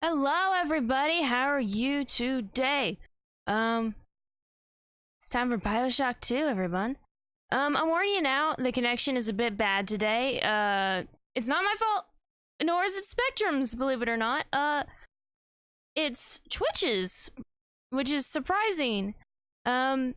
Hello everybody, how are you today? It's time for BioShock 2, everyone. I'm warning you now, the connection is a bit bad today. It's not my fault, nor is it Spectrum's, believe it or not. It's Twitch's, which is surprising. At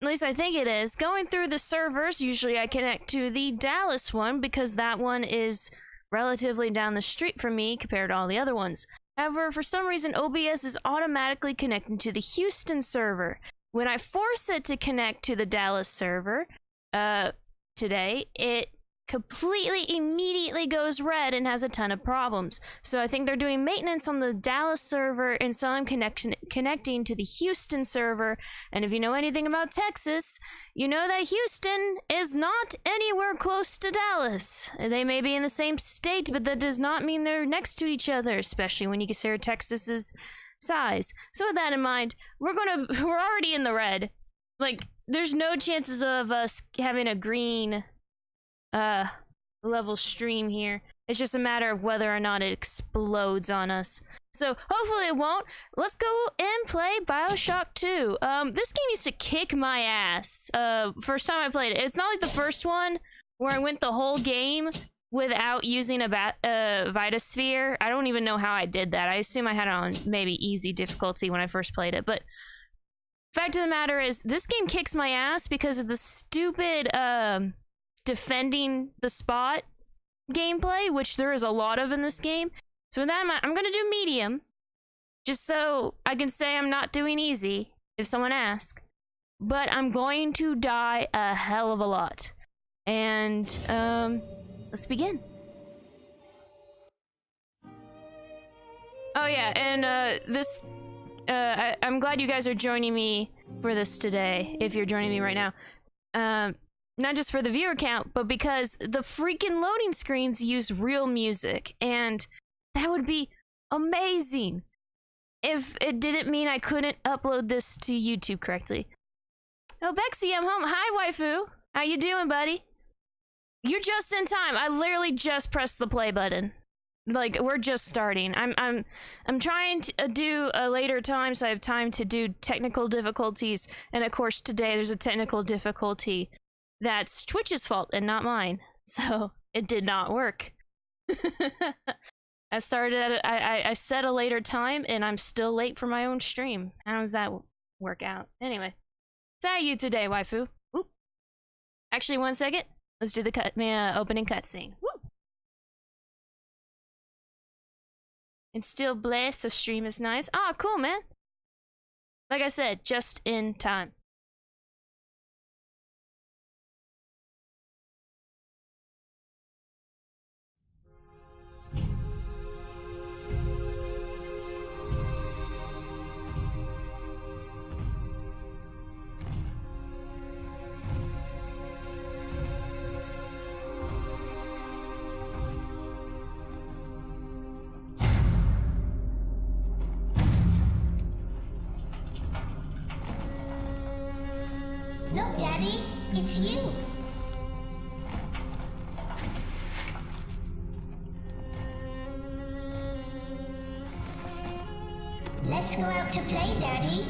least I think it is. Going through the servers, usually I connect to the Dallas one because that one is relatively down the street from me compared to all the other ones. However, for some reason, OBS is automatically connecting to the Houston server. When I force it to connect to the Dallas server, today, it completely immediately goes red and has a ton of problems. So I think they're doing maintenance on the Dallas server, and so I'm connecting to the Houston server. And if you know anything about Texas, you know that Houston is not anywhere close to Dallas. They may be in the same state, but that does not mean they're next to each other, especially when you consider Texas's size. So with that in mind, we're already in the red. Like, there's no chances of us having a green level stream here. It's just a matter of whether or not it explodes on us. So hopefully it won't. Let's go and play BioShock 2. This game used to kick my ass. First time I played it. It's not like the first one where I went the whole game without using a Vitasphere. I don't even know how I did that. I assume I had it on maybe easy difficulty when I first played it. But fact of the matter is, this game kicks my ass because of the stupid defending the spot gameplay, which there is a lot of in this game. So with that in mind, I'm gonna do medium, just so I can say I'm not doing easy if someone asks. But I'm going to die a hell of a lot. And let's begin. Oh yeah, and I'm glad you guys are joining me for this today, if you're joining me right now. Not just for the viewer count, but because the freaking loading screens use real music, and that would be amazing if it didn't mean I couldn't upload this to YouTube correctly. Oh, Bexy, I'm home. Hi, waifu. How you doing, buddy? You're just in time. I literally just pressed the play button. Like, we're just starting. I'm trying to do a later time, so I have time to do technical difficulties, and of course today there's a technical difficulty that's Twitch's fault and not mine, so it did not work. I set a later time, and I'm still late for my own stream. How does that work out? Anyway, so how are you today, waifu? Oop. Actually, one second. Let's do the opening cutscene. Woo! It's still blessed, so stream is nice. Ah, cool, man. Like I said, just in time. Look, Daddy, it's you. Let's go out to play, Daddy.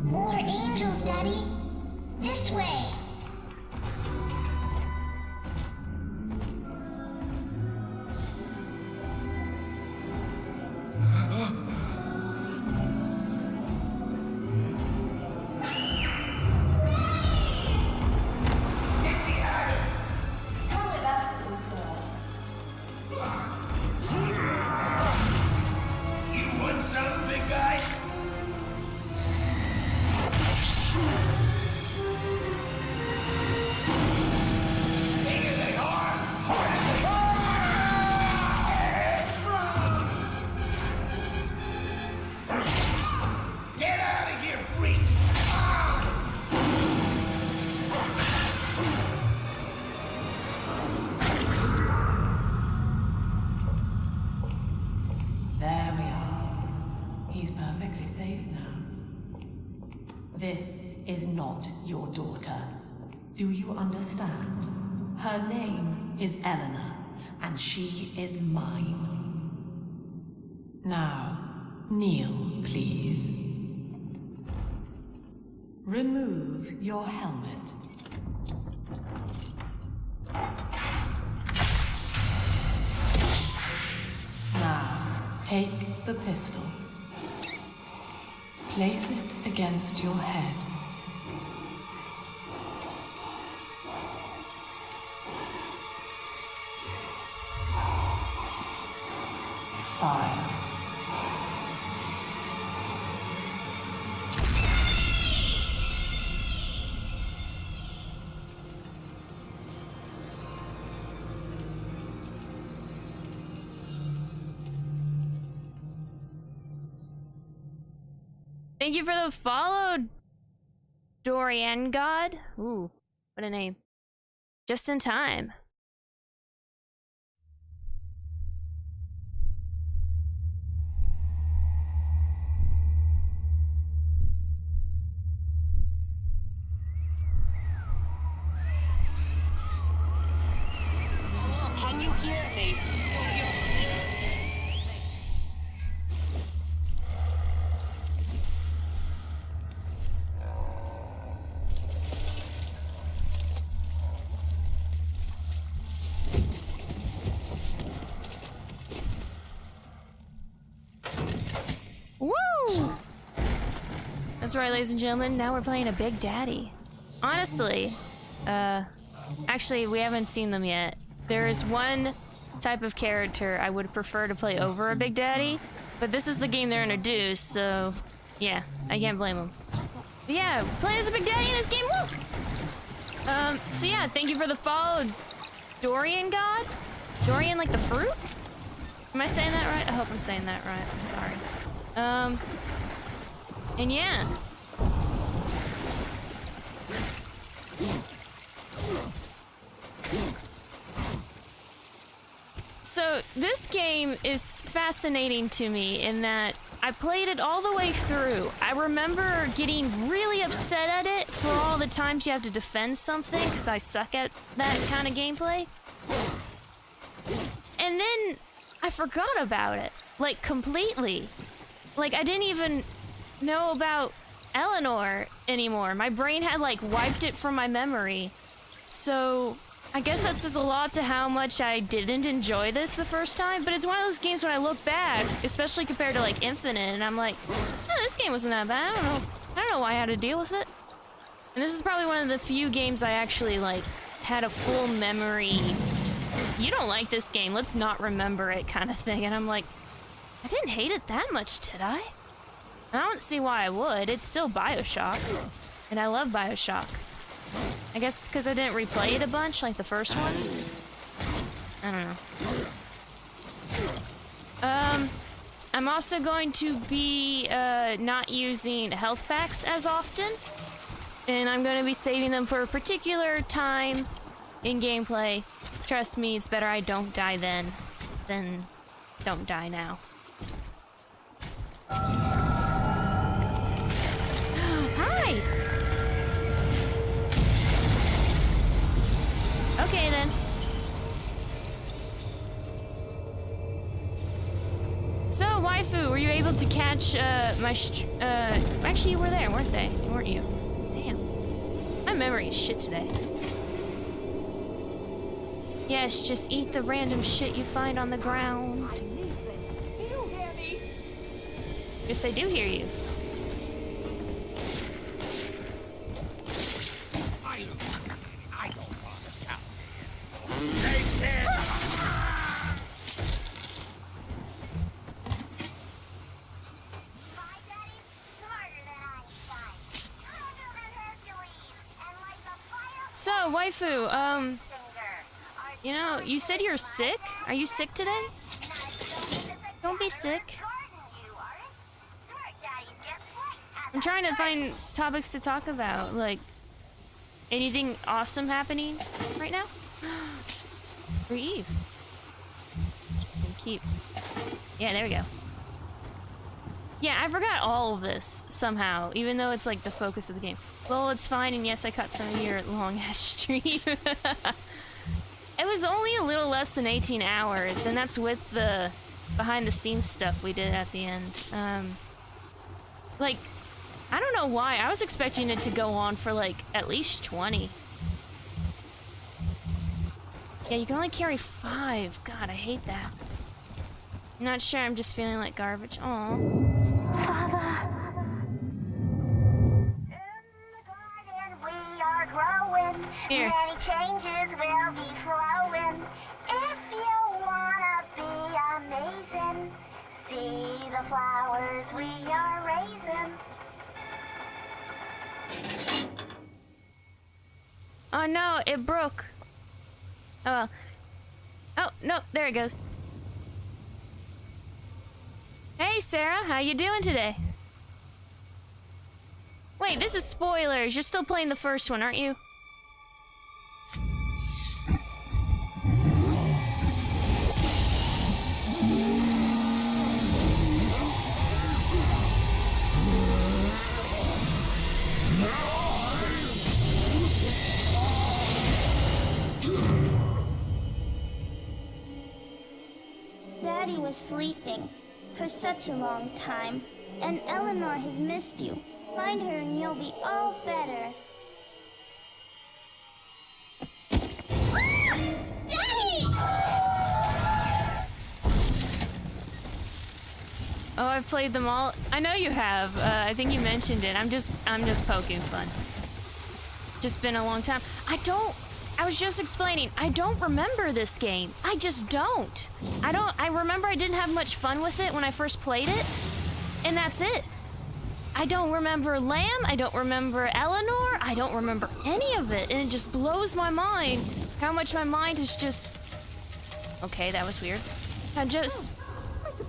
More angels, Daddy. This way. You want something, big guy? safe now. This is not your daughter. Do you understand? Her name is Eleanor, and she is mine. Now, kneel, please. Remove your helmet. Now, take the pistol. Place it against your head. Fire. Thank you for the follow, Dorian God. Ooh, what a name. Just in time. Can you hear me? Woo! That's right, ladies and gentlemen. Now we're playing a Big Daddy. Honestly, actually, we haven't seen them yet. There is one type of character I would prefer to play over a Big Daddy, but this is the game they're introduced, so yeah, I can't blame them. But yeah, play as a Big Daddy in this game, woo! So yeah, thank you for the follow, Dorian God? Dorian like the fruit? Am I saying that right? I hope I'm saying that right, I'm sorry. And yeah. So this game is fascinating to me in that I played it all the way through. I remember getting really upset at it for all the times you have to defend something because I suck at that kind of gameplay. And then I forgot about it, like completely. Like I didn't even know about Eleanor anymore. My brain had like wiped it from my memory. So I guess that says a lot to how much I didn't enjoy this the first time, but it's one of those games when I look back, especially compared to like Infinite, and I'm like, oh, this game wasn't that bad. I don't know why I had to deal with it. And this is probably one of the few games I actually like had a full memory. You don't like this game, let's not remember it kind of thing. And I'm like, I didn't hate it that much, did I? I don't see why I would. It's still BioShock, and I love BioShock. I guess because I didn't replay it a bunch like the first one. I don't know. I'm also going to be not using health packs as often, and I'm going to be saving them for a particular time in gameplay. Trust me, it's better I don't die then than don't die now. Hi! Okay then. So, waifu, were you able to catch actually you were there, weren't they? Weren't you? Damn. My memory is shit today. Yes, just eat the random shit you find on the ground. I need this. Do you hear me? Yes, I do hear you. I don't want to count. Take care. My daddy's smarter than Einstein, stronger than Hercules, and like a fire So, waifu, singer. you know, you said you're sick? Are you sick today? Don't be sick. I'm trying to find topics to talk about, like anything awesome happening right now? Breathe. And keep. Yeah, there we go. Yeah, I forgot all of this somehow, even though it's like the focus of the game. Well, it's fine, and yes, I cut some of your long-ass stream. It was only a little less than 18 hours, and that's with the behind-the-scenes stuff we did at the end. Like, I don't know why. I was expecting it to go on for, like, at least 20. Yeah, you can only carry 5. God, I hate that. I'm not sure, I'm just feeling like garbage. Aw. Father. In the garden we are growing. Here. Many changes will be flowing. If you wanna be amazing, see the flowers we are raising. Oh no, it broke. Oh well. Oh, no, there it goes. Hey Sarah, how you doing today? Wait, this is spoilers. You're still playing the first one, aren't you? Daddy was sleeping for such a long time, and Eleanor has missed you. Find her and you'll be all better. Daddy! Oh, I've played them all. I know you have. I think you mentioned it. I'm just poking fun. Just been a long time. I was just explaining, I don't remember this game. I just don't. I remember I didn't have much fun with it when I first played it, and that's it. I don't remember Lamb, I don't remember Eleanor, I don't remember any of it, and it just blows my mind how much my mind is just... Okay, that was weird.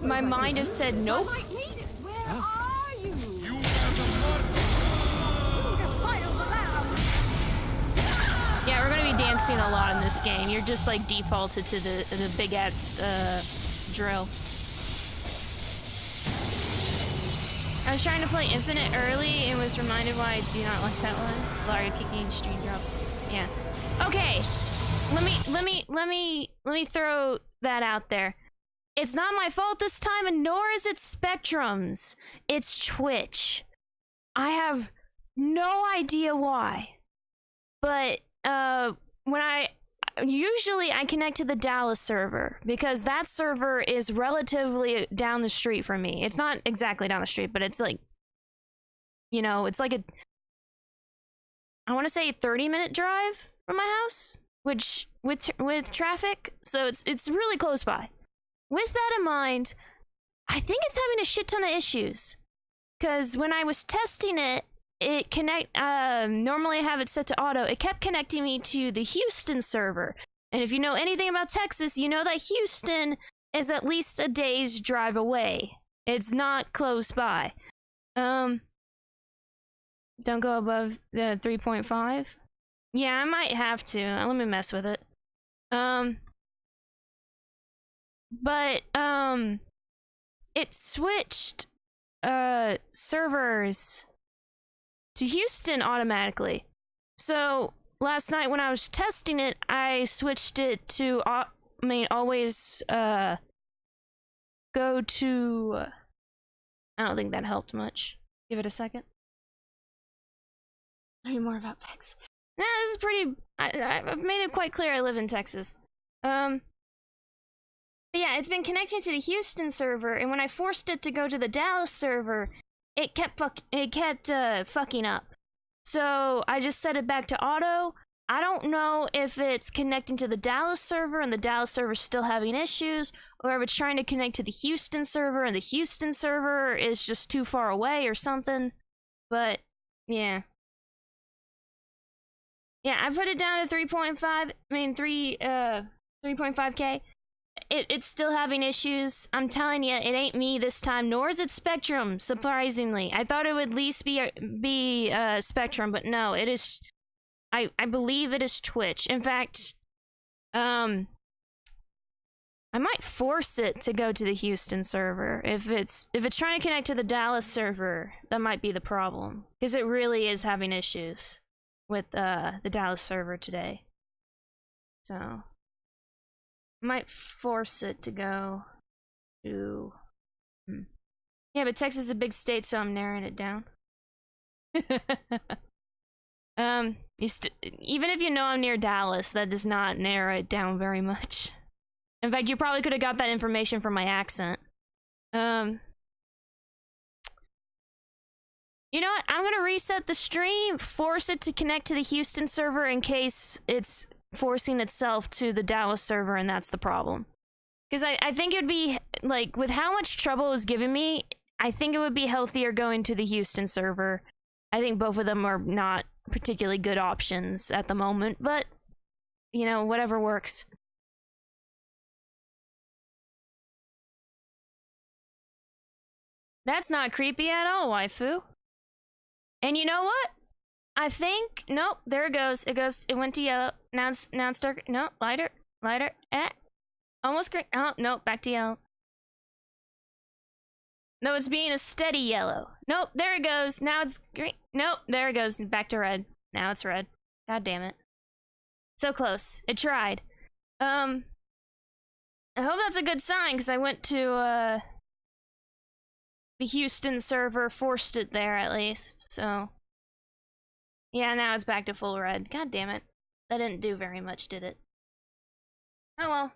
My mind has said nope. I might need it. Where are you? You have Fire the lamb. Yeah, we're gonna be dancing a lot in this game. You're just like defaulted to the big ass drill. I was trying to play Infinite early and was reminded why I do not like that one. Larry kicking stream drops. Yeah. Okay. Let me throw that out there. It's not my fault this time, and nor is it Spectrum's. It's Twitch. I have no idea why. But when usually I connect to the Dallas server because that server is relatively down the street from me. It's not exactly down the street, but it's like, you know, it's like I want to say 30-minute drive from my house, which with traffic, so it's really close by. With that in mind, I think it's having a shit ton of issues because when I was testing it, normally I have it set to auto. It kept connecting me to the Houston server. And if you know anything about Texas, you know that Houston is at least a day's drive away. It's not close by. Don't go above the 3.5. Yeah, I might have to. Let me mess with it. But it switched servers to Houston automatically. So last night when I was testing it, I switched it to always go to... I don't think that helped much. Give it a second. Tell me more about Bexx. Nah, this is pretty... I've made it quite clear I live in Texas. But yeah, it's been connecting to the Houston server, and when I forced it to go to the Dallas server, it kept fucking up. So I just set it back to auto. I don't know if it's connecting to the Dallas server and the Dallas server is still having issues, or if it's trying to connect to the Houston server and the Houston server is just too far away or something. But yeah. Yeah, I put it down to 3.5K. It's still having issues. I'm telling you, it ain't me this time, nor is it Spectrum, surprisingly. I thought it would at least be Spectrum, but no, it is... I believe it is Twitch. In fact, I might force it to go to the Houston server. If it's trying to connect to the Dallas server, that might be the problem. Because it really is having issues with the Dallas server today. So I might force it to go to yeah, but Texas is a big state, so I'm narrowing it down. Even if you know I'm near Dallas, that does not narrow it down very much. In fact, you probably could have got that information from my accent. You know what? I'm gonna reset the stream, force it to connect to the Houston server in case it's forcing itself to the Dallas server and that's the problem. Because I think it would be, like, with how much trouble it was giving me, I think it would be healthier going to the Houston server. I think both of them are not particularly good options at the moment, but, you know, whatever works. That's not creepy at all, waifu. And you know what? I think, nope, there it goes. It went to yellow. Now it's dark. No, lighter, almost green. Oh, no, back to yellow. No, it's being a steady yellow. Nope, there it goes. Now it's green. Nope, there it goes. Back to red. Now it's red. God damn it. So close. It tried. I hope that's a good sign, because I went to, the Houston server, forced it there at least, so. Yeah, now it's back to full red. God damn it. That didn't do very much, did it? Oh well.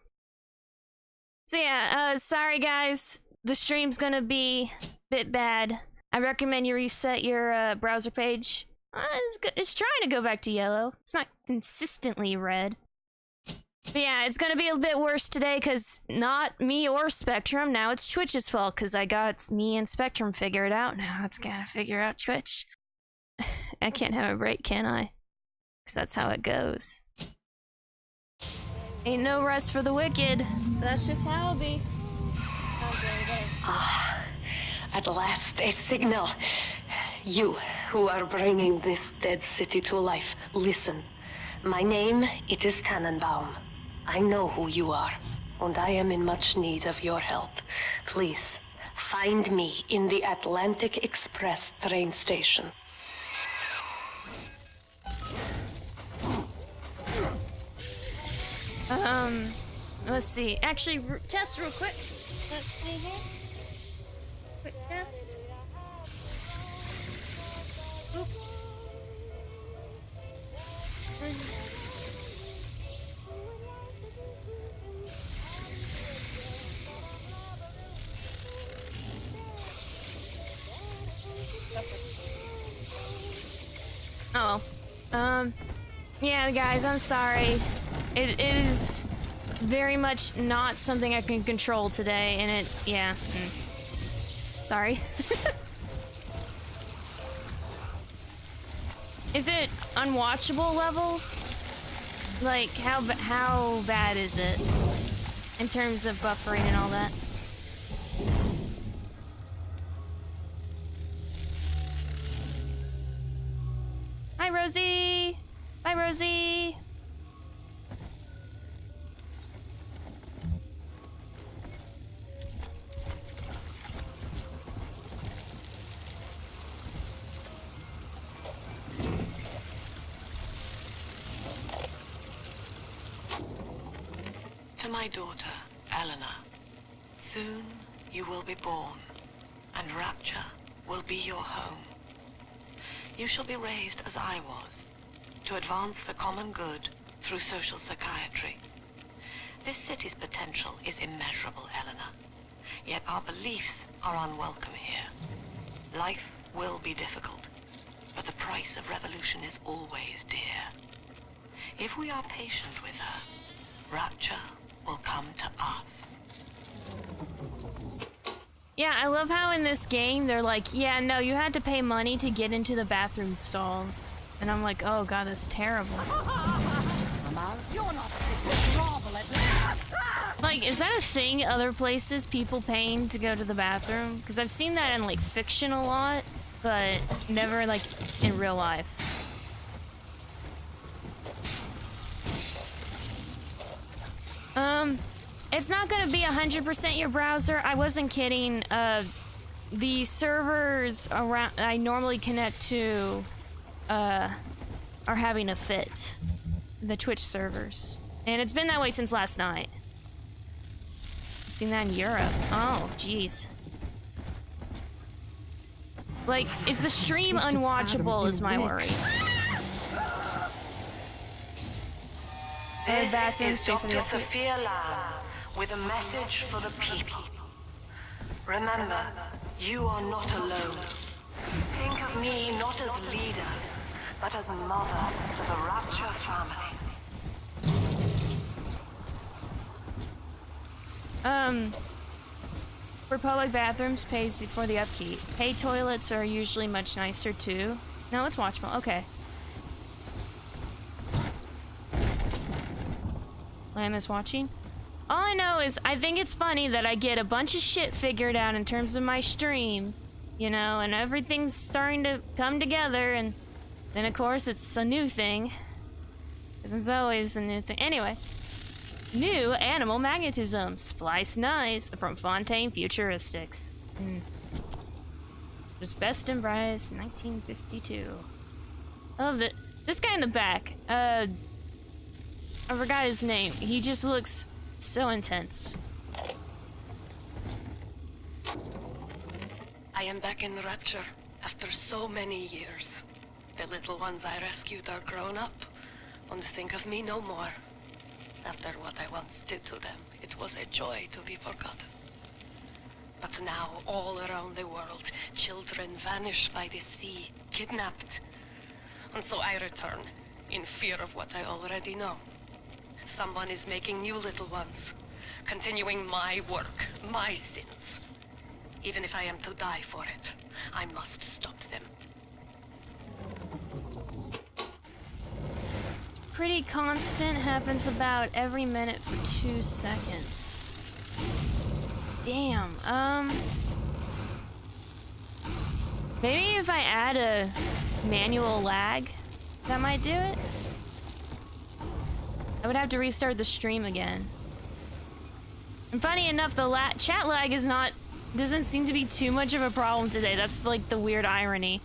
So yeah, sorry guys. The stream's gonna be a bit bad. I recommend you reset your browser page. It's trying to go back to yellow. It's not consistently red. But yeah, it's gonna be a bit worse today because not me or Spectrum. Now it's Twitch's fault because I got me and Spectrum figured out. Now it's gotta figure out Twitch. I can't have a break, can I? Because that's how it goes. Ain't no rest for the wicked. That's just how it be. Ah, at last a signal. You who are bringing this dead city to life, listen. My name, it is Tannenbaum. I know who you are, and I am in much need of your help. Please, find me in the Atlantic Express train station. Let's see. Actually, test real quick. Let's see here. Quick test. Oop. Oh well. Yeah, guys, I'm sorry. It is very much not something I can control today, and it, yeah. Sorry. Is it unwatchable levels? Like, how bad is it? In terms of buffering and all that? Hi, Rosie! Bye, Rosie! To my daughter, Eleanor, soon you will be born, and Rapture will be your home. You shall be raised as I was, to advance the common good through social psychiatry. This city's potential is immeasurable, Eleanor, yet our beliefs are unwelcome here. Life will be difficult, but the price of revolution is always dear. If we are patient with her, Rapture will come to us. Yeah, I love how in this game they're like, yeah, no, you had to pay money to get into the bathroom stalls. And I'm like, oh god, that's terrible. Like, is that a thing other places, people paying to go to the bathroom? Because I've seen that in, like, fiction a lot, but never, like, in real life. it's not gonna be 100% your browser. I wasn't kidding. The servers around I normally connect to are having a fit. The Twitch servers. And it's been that way since last night. I've seen that in Europe. Oh, jeez. Like, is the stream unwatchable is my worry. This is Dr. Sophia Lamb with a message for the people. Remember, you are not alone. Think of me not as leader, but as mother to the Rapture family. For public bathrooms, pays for the upkeep. Paid toilets are usually much nicer too. No, it's watchable. Okay. Lamb is watching. All I know is I think it's funny that I get a bunch of shit figured out in terms of my stream, you know, and everything's starting to come together, and then of course it's a new thing. 'Cause it's always a new thing. Anyway. New animal magnetism. Splice nice from Fontaine Futuristics. Was best and brightest 1952. I love that. This guy in the back. I forgot his name. He just looks so intense. I am back in Rapture after so many years. The little ones I rescued are grown up, won't think of me no more. After what I once did to them, it was a joy to be forgotten. But now, all around the world, children vanish by the sea, kidnapped. And so I return, in fear of what I already know. Someone is making new little ones, continuing my work, my sins. Even if I am to die for it, I must stop them. Pretty constant, happens about every minute for 2 seconds. Damn, maybe if I add a manual lag, that might do it? I would have to restart the stream again. And funny enough, the chat lag doesn't seem to be too much of a problem today. That's like the weird irony.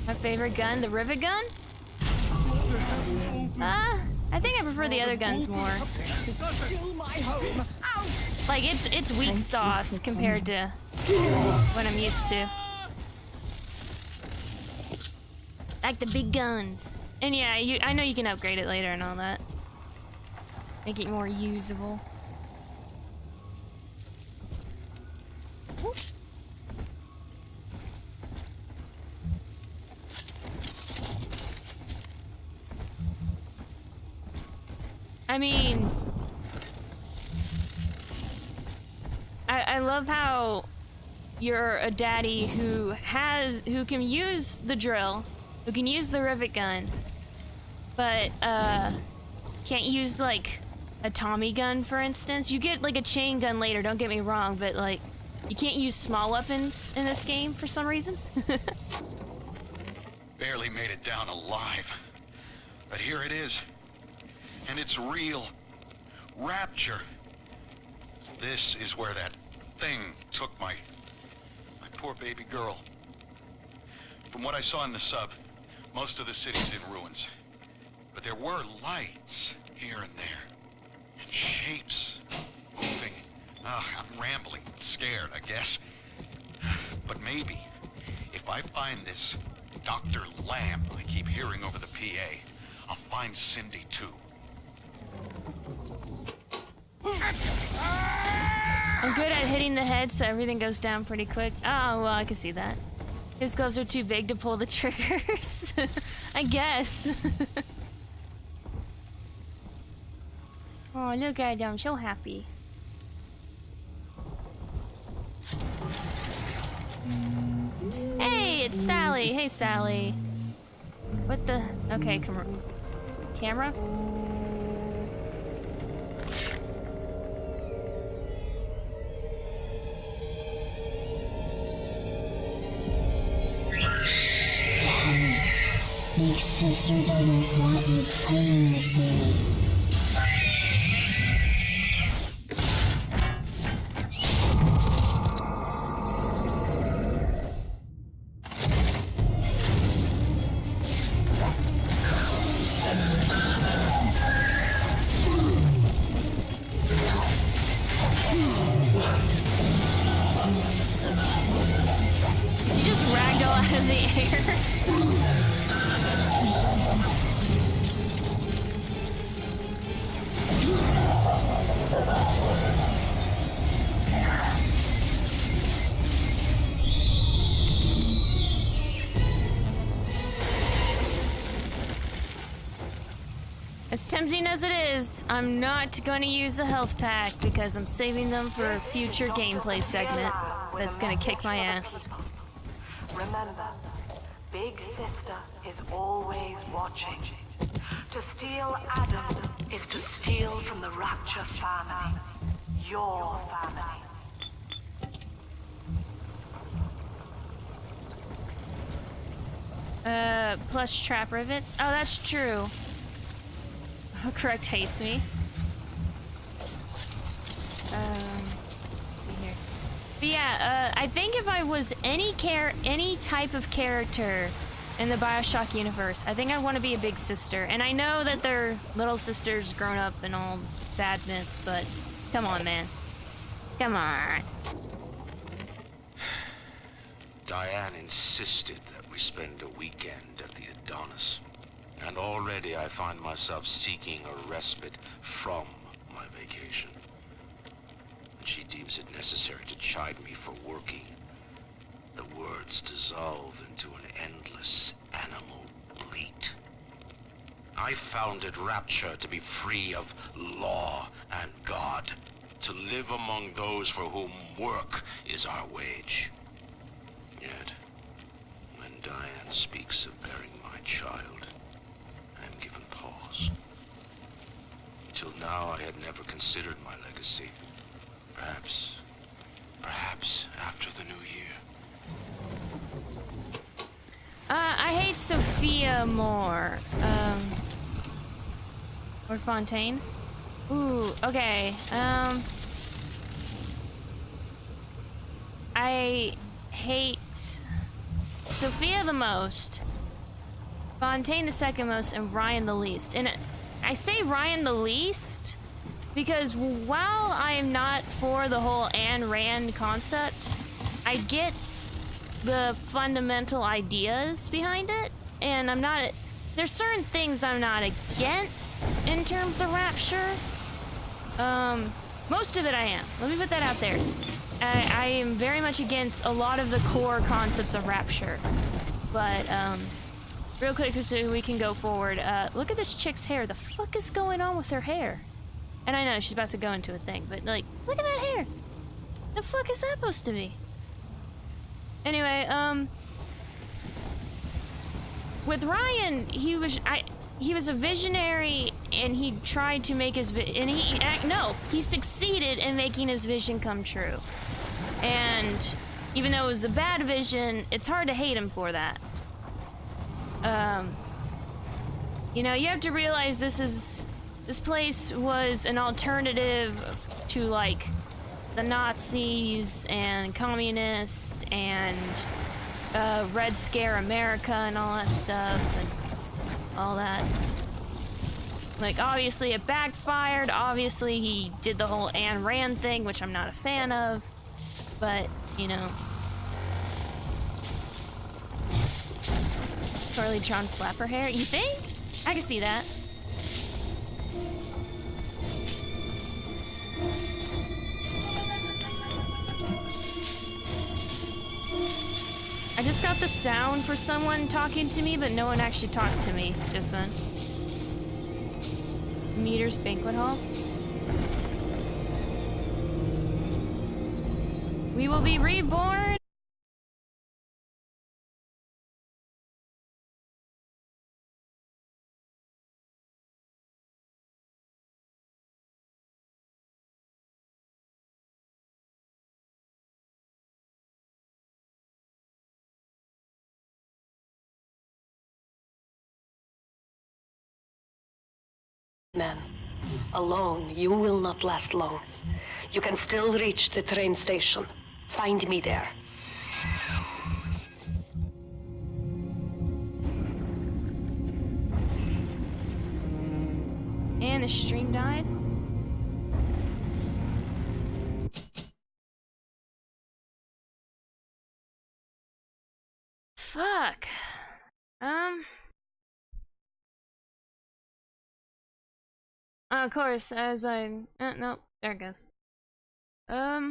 My favorite gun, the rivet gun? I think I prefer the other guns more. Like, it's weak sauce compared to what I'm used to. Like the big guns. And yeah, I know you can upgrade it later and all that. Make it more usable. I mean, I love how you're a daddy who can use the drill, who can use the rivet gun, but can't use like a Tommy gun, for instance. You get like a chain gun later, don't get me wrong, but like you can't use small weapons in this game for some reason. Barely made it down alive. But here it is. And it's real. Rapture. This is where that thing took my poor baby girl. From what I saw in the sub, most of the city's in ruins. But there were lights here and there. And shapes moving. I'm rambling, scared, I guess. But maybe, if I find this Dr. Lamb I keep hearing over the PA, I'll find Cindy too. I'm good at hitting the head, so everything goes down pretty quick. Oh, well, I can see that. His gloves are too big to pull the triggers. I guess. Oh, look at him, so happy. Hey, it's Sally. Hey, Sally. What the? Okay, camera? Big sister doesn't want you playing with me. As tempting as it is, I'm not going to use a health pack because I'm saving them for a future gameplay segment that's going to kick my ass. Remember, Big Sister is always watching. To steal Adam is to steal from the Rapture family. Your family. Plush trap rivets. Oh, that's true. Correct hates me. Let's see here. But yeah, I think if I was any type of character in the BioShock universe, I think I want to be a big sister. And I know that their little sister's grown up and all sadness, but come on, man. Come on. Diane insisted that we spend a weekend at the Adonis. And already I find myself seeking a respite from my vacation. And she deems it necessary to chide me for working. The words dissolve into an endless animal bleat. I founded Rapture to be free of law and God, to live among those for whom work is our wage. Yet, when Diane speaks of bearing my child, I am given pause. Till now I had never considered my legacy. Perhaps after the new year. I hate Sophia more. Or Fontaine. Ooh, okay. I hate Sophia the most, Fontaine the second most, and Ryan the least. And I say Ryan the least because while I am not for the whole Ayn Rand concept, I get the fundamental ideas behind it, and I'm not. There's certain things I'm not against in terms of Rapture. Most of it I am. Let me put that out there. I am very much against a lot of the core concepts of Rapture. But, real quick so we can go forward. Look at this chick's hair. The fuck is going on with her hair? And I know she's about to go into a thing, but, like, look at that hair. The fuck is that supposed to be? Anyway, with Ryan, he was a visionary, and he tried to make his he succeeded in making his vision come true. And even though it was a bad vision, it's hard to hate him for that. You know, you have to realize this place was an alternative to, like, the Nazis and communists and Red Scare America and all that stuff and all that. Like, obviously it backfired. Obviously he did the whole Ayn Rand thing, which I'm not a fan of. But, you know. Poorly drawn flapper hair, you think? I can see that. I just got the sound for someone talking to me, but no one actually talked to me just then. Meter's Banquet Hall. We will be reborn. Men, alone, you will not last long. You can still reach the train station. Find me there. And the stream died. Fuck. Of course, as I... no, there it goes. Let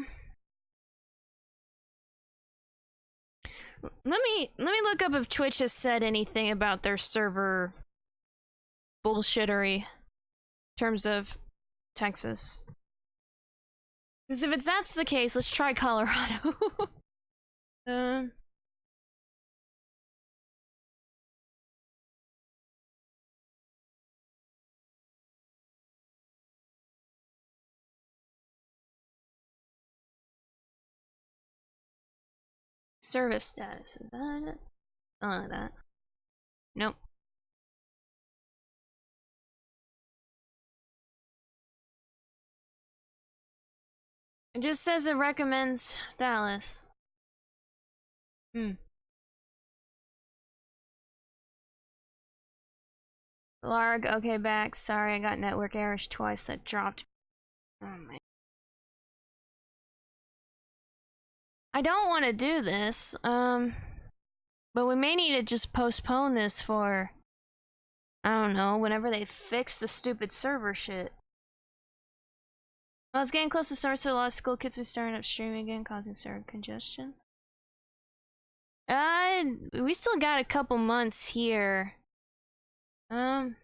me look up if Twitch has said anything about their server bullshittery. terms of Texas. Because if that's the case, let's try Colorado. Service status, is that it? Something like that. Nope. It just says it recommends Dallas. Larg, okay, back. Sorry, I got network errors twice. That dropped. Oh man. I don't want to do this, but we may need to just postpone this for, I don't know, whenever they fix the stupid server shit. Well, it's getting close to start, so a lot of school kids are starting up streaming again, causing server congestion. We still got a couple months here. Dang.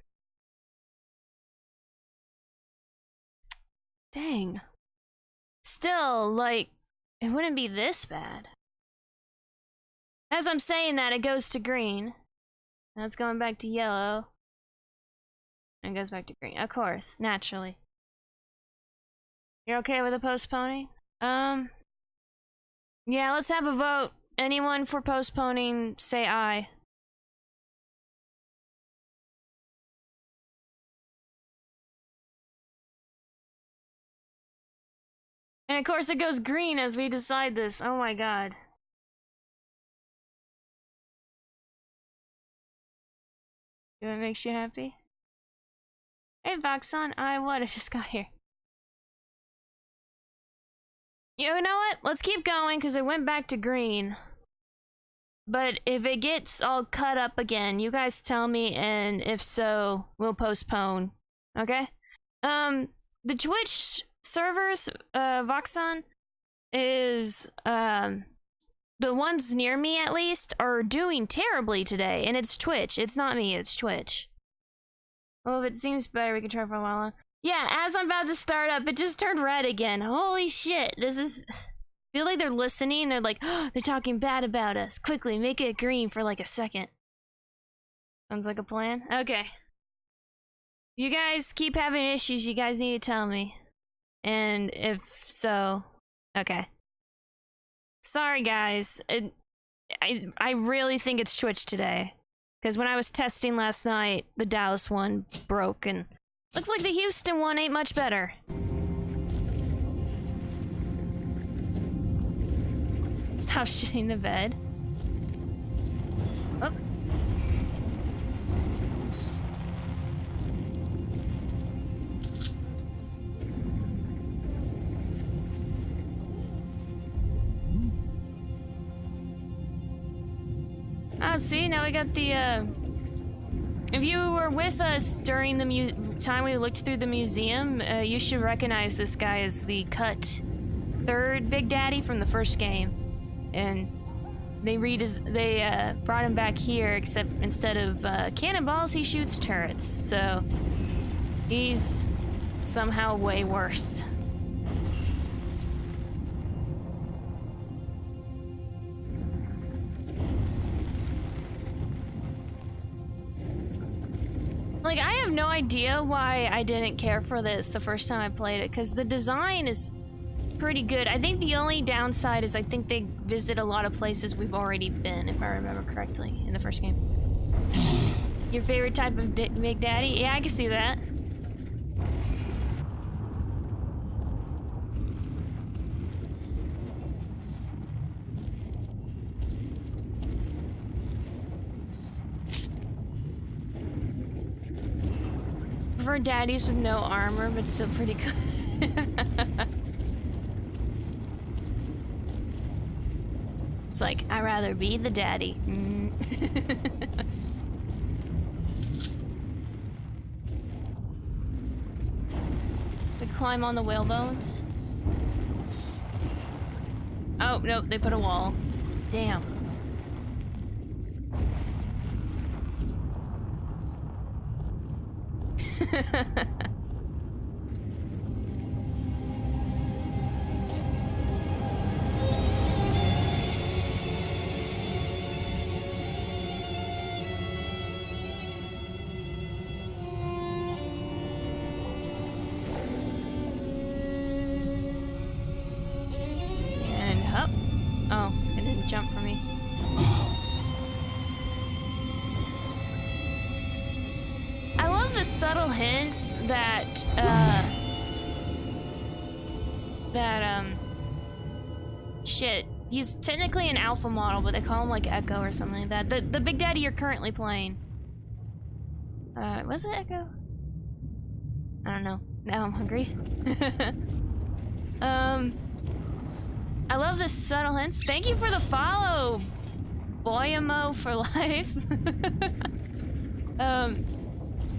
Still, like, it wouldn't be this bad. As I'm saying that, it goes to green. Now it's going back to yellow. And it goes back to green. Of course, naturally. You're okay with the postponing? Yeah, let's have a vote. Anyone for postponing, say aye. And of course it goes green as we decide this. Oh my god. Do it makes you happy? Hey Voxon, what? I just got here. You know what? Let's keep going because it went back to green. But if it gets all cut up again, you guys tell me, and if so, we'll postpone. Okay? The Twitch servers, Voxon, is, the ones near me at least, are doing terribly today, and it's Twitch. It's not me, it's Twitch. Well, if it seems better, we can try for a while. Yeah, as I'm about to start up, it just turned red again. Holy shit, this is... I feel like they're listening, they're like, oh, they're talking bad about us. Quickly, make it green for like a second. Sounds like a plan? Okay. You guys keep having issues, you guys need to tell me. And if so, okay. Sorry guys, I really think it's Twitch today. Because when I was testing last night, the Dallas one broke and looks like the Houston one ain't much better. Stop shitting the bed. Oh. Oh, see, now we got the, if you were with us during the time we looked through the museum, you should recognize this guy as the cut third Big Daddy from the first game. And they brought him back here, except instead of cannonballs, he shoots turrets. So he's somehow way worse. Like, I have no idea why I didn't care for this the first time I played it, because the design is pretty good. I think the only downside is I think they visit a lot of places we've already been, if I remember correctly, in the first game. Your favorite type of Big Daddy? Yeah, I can see that. For daddies with no armor, but still pretty good. It's like, I'd rather be the daddy. We climb on the whalebones. Oh, nope, they put a wall. Damn. subtle hints that shit. He's technically an alpha model, but they call him like Echo or something like that. The Big Daddy you're currently playing. Was it Echo? I don't know. Now I'm hungry. I love the subtle hints. Thank you for the follow, Boyamo for life.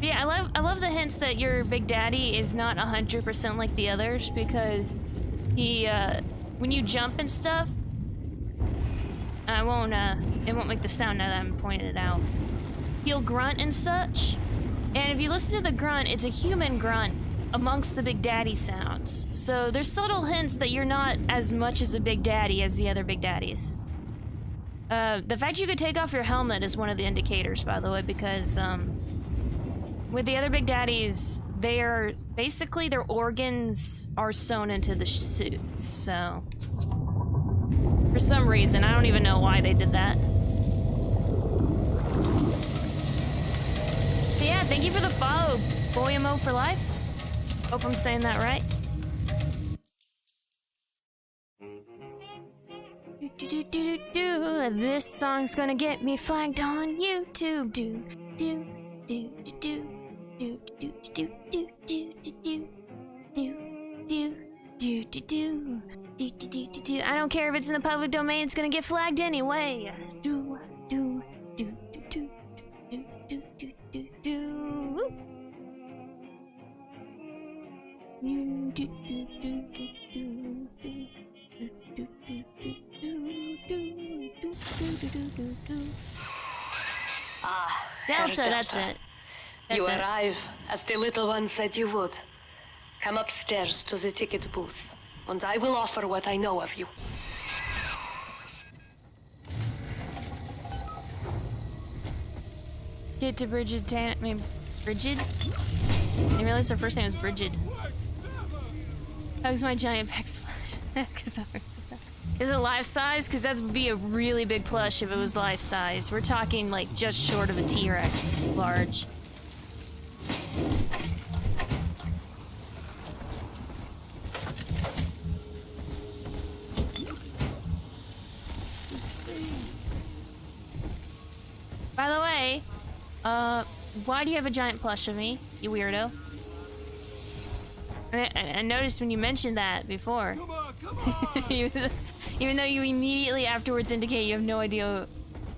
Yeah, I love the hints that your Big Daddy is not 100% like the others, because he when you jump and stuff, it won't make the sound now that I'm pointing it out. He'll grunt and such, and if you listen to the grunt, it's a human grunt amongst the Big Daddy sounds. So there's subtle hints that you're not as much as a Big Daddy as the other Big Daddies. The fact you could take off your helmet is one of the indicators, by the way, because with the other Big Daddies, they are basically, their organs are sewn into the suits, so for some reason, I don't even know why they did that. But yeah, thank you for the follow, Boyamo for life. Hope I'm saying that right. This song's gonna get me flagged on YouTube. I don't care if it's in the public domain, it's gonna get flagged anyway. Ah, Delta, that's it. You arrive as the little one said you would. Come upstairs to the ticket booth, and I will offer what I know of you. Get to Bridget Bridget? I didn't realize her first name was Bridget. Hugs my giant Bexx plush. Is it life size? Because that would be a really big plush if it was life size. We're talking like just short of a T-Rex large. By the way, why do you have a giant plush of me, you weirdo? I noticed when you mentioned that before. Come on. Even though you immediately afterwards indicate you have no idea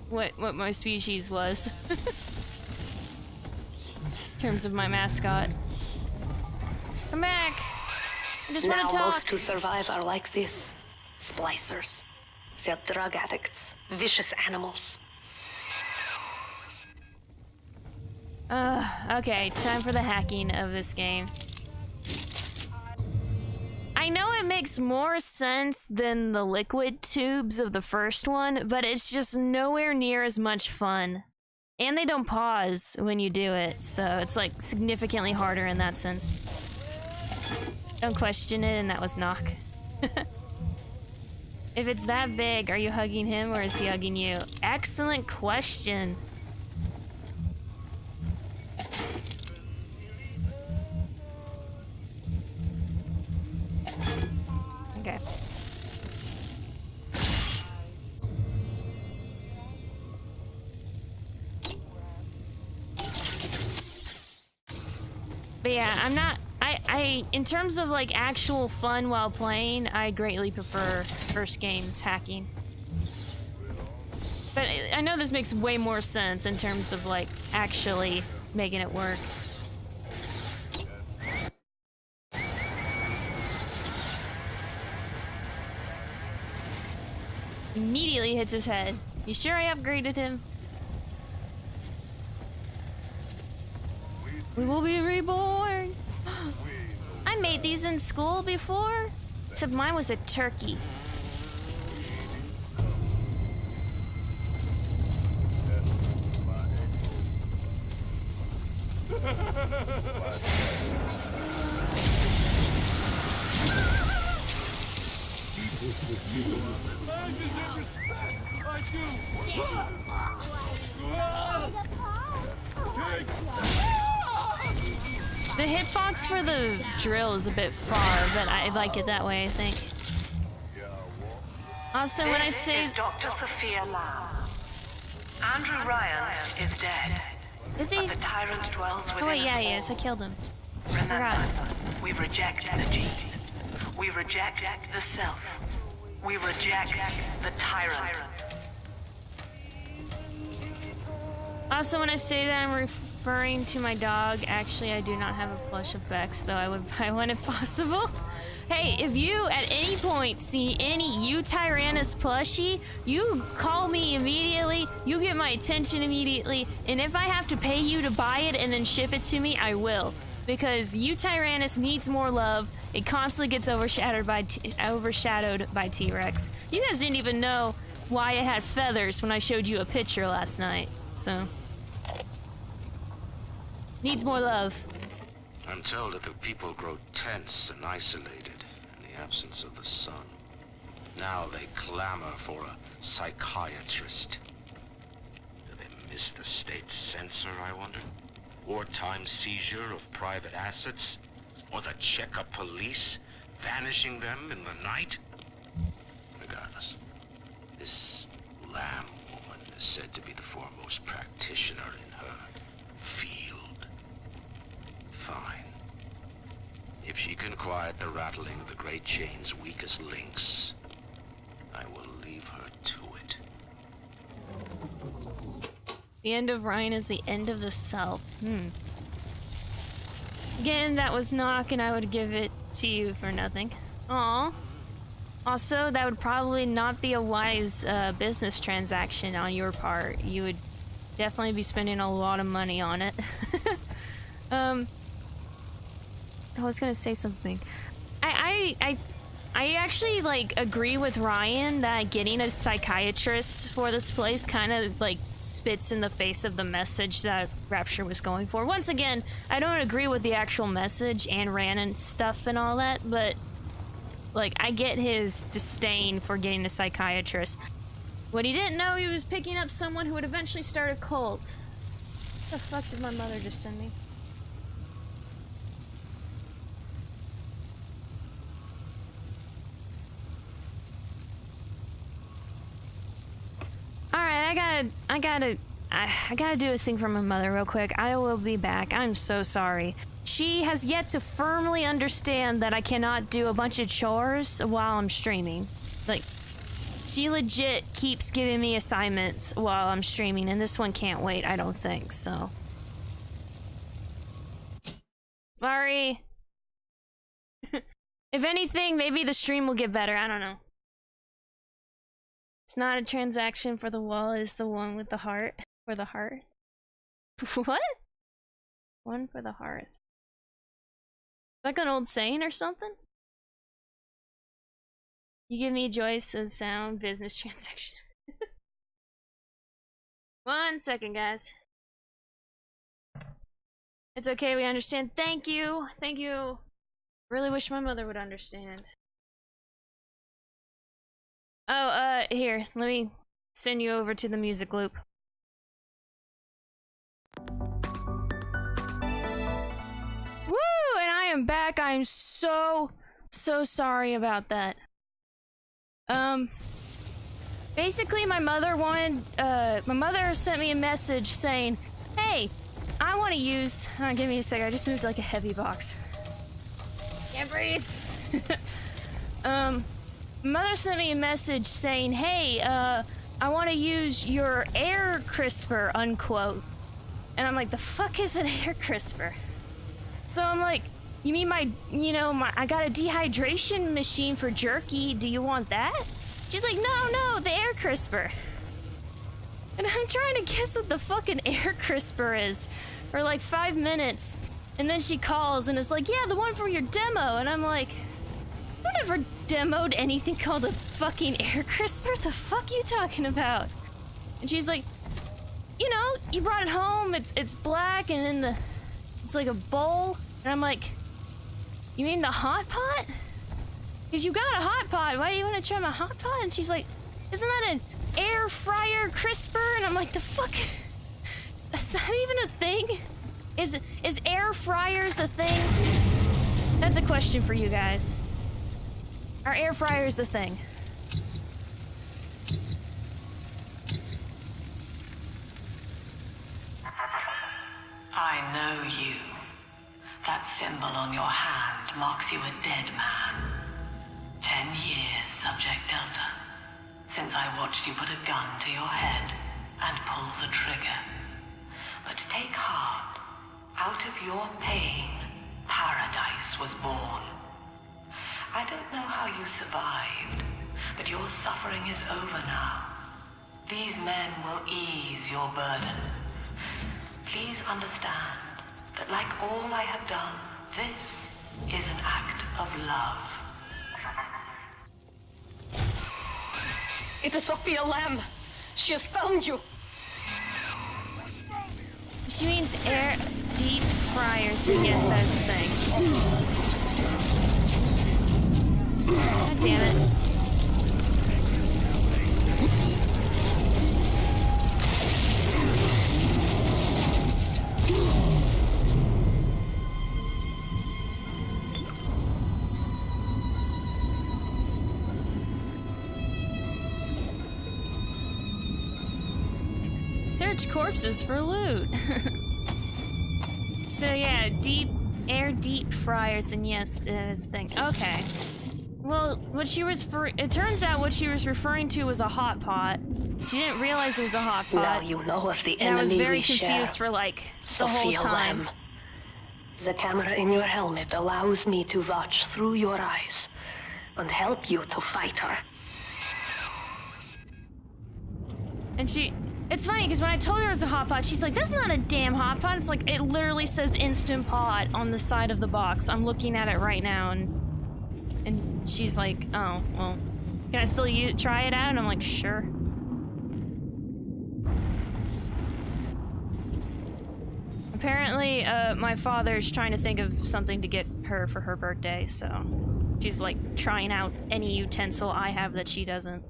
what my species was. In terms of my mascot. Come back! I just want to talk. Most who survive are like this. Splicers. They're drug addicts. Vicious animals. Okay, time for the hacking of this game. I know it makes more sense than the liquid tubes of the first one, but it's just nowhere near as much fun. And they don't pause when you do it, so it's like significantly harder in that sense. Don't question it, and that was knock. If it's that big, are you hugging him or is he hugging you? Excellent question. Okay. But yeah, I'm not, in terms of like actual fun while playing, I greatly prefer first game's hacking. But I know this makes way more sense in terms of like actually making it work. Immediately hits his head. You sure I upgraded him? We will be reborn! I made these in school before, except mine was a turkey. The hitbox for the drill is a bit far, but I like it that way, I think. Also, when I say... This is Dr. Sophia Lamb. Andrew Ryan is dead. Is he? But the tyrant dwells within Oh wait, yeah, us he all. is. I killed him. Remember, we reject the gene. We reject the self. We reject the tyrant. Also, when I say that, I'm referring to my dog. Actually, I do not have a plush of Bexx, though I would buy one if possible. Hey, if you at any point see any Tyrannis plushie, you call me immediately, you get my attention immediately, and if I have to pay you to buy it and then ship it to me, I will. Because Tyrannis needs more love. It constantly gets overshadowed by T-Rex. You guys didn't even know why it had feathers when I showed you a picture last night, so... Needs more love. I'm told that the people grow tense and isolated in the absence of the sun. Now they clamor for a psychiatrist. Do they miss the state censor, I wonder? Wartime seizure of private assets? Or the checkup police vanishing them in the night? Regardless, this Lamb woman is said to be the foremost practitioner in her field. Fine. If she can quiet the rattling of the Great Chain's weakest links, I will leave her to it. The end of Ryan is the end of the self. Again, that was knock, and I would give it to you for nothing. Aw. Also, that would probably not be a wise business transaction on your part. You would definitely be spending a lot of money on it. I was gonna say something. I actually like agree with Ryan that getting a psychiatrist for this place kind of like spits in the face of the message that Rapture was going for. Once again, I don't agree with the actual message and Ran and stuff and all that, but like I get his disdain for getting a psychiatrist. What he didn't know, he was picking up someone who would eventually start a cult. What the fuck did my mother just send me? Alright, I gotta do a thing for my mother real quick. I will be back. I'm so sorry. She has yet to firmly understand that I cannot do a bunch of chores while I'm streaming. Like, she legit keeps giving me assignments while I'm streaming, and this one can't wait, I don't think, so. Sorry. If anything, maybe the stream will get better, I don't know. It's not a transaction for the wall, it's the one with the heart. For the heart? What? One for the heart. Like an old saying or something? You give me Joyce a sound business transaction. 1 second, guys. It's okay, we understand. Thank you. Thank you. Really wish my mother would understand. Oh, here, let me send you over to the music loop. Woo! And I am back. I am so sorry about that. Basically my mother sent me a message saying, hey, I want to use, give me a sec, I just moved like a heavy box. Can't breathe. Mother sent me a message saying, hey, I want to use your air crisper, unquote. And I'm like, the fuck is an air crisper? So I'm like, you mean I got a dehydration machine for jerky, do you want that? She's like, no, the air crisper. And I'm trying to guess what the fucking air crisper is for like 5 minutes. And then she calls and is like, yeah, the one from your demo. And I'm like, I never demoed anything called a fucking air crisper. The fuck you talking about? And she's like, you know, you brought it home. It's black and in it's like a bowl. And I'm like, you mean the hot pot? Because you got a hot pot. Why do you want to try my hot pot? And she's like, isn't that an air fryer crisper? And I'm like, the fuck? Is that even a thing? Is air fryers a thing? That's a question for you guys. Are air fryers a thing? I know you. That symbol on your hand marks you a dead man. 10 years, Subject Delta, since I watched you put a gun to your head and pull the trigger. But take heart. Out of your pain, paradise was born. I don't know how you survived, but your suffering is over now. These men will ease your burden. Please understand that like all I have done, this is an act of love. It is Sophia Lamb. She has found you. She means air deep fryers, and yes, that is a thing. God damn it. Search corpses for loot. So yeah, deep fryers, and yes, that is a thing. Okay. Well, it turns out what she was referring to was a hot pot. She didn't realize it was a hot pot. Now you know of the and I was enemy very we confused share, for like the whole Sophia time. Lamb. The camera in your helmet allows me to watch through your eyes and help you to fight her. And it's funny because when I told her it was a hot pot, she's like, "That's not a damn hot pot." It's like, it literally says Instant Pot on the side of the box. I'm looking at it right now, and she's like, "Oh, well, can I still try it out?" And I'm like, "Sure." Apparently, my father's trying to think of something to get her for her birthday, so she's like trying out any utensil I have that she doesn't.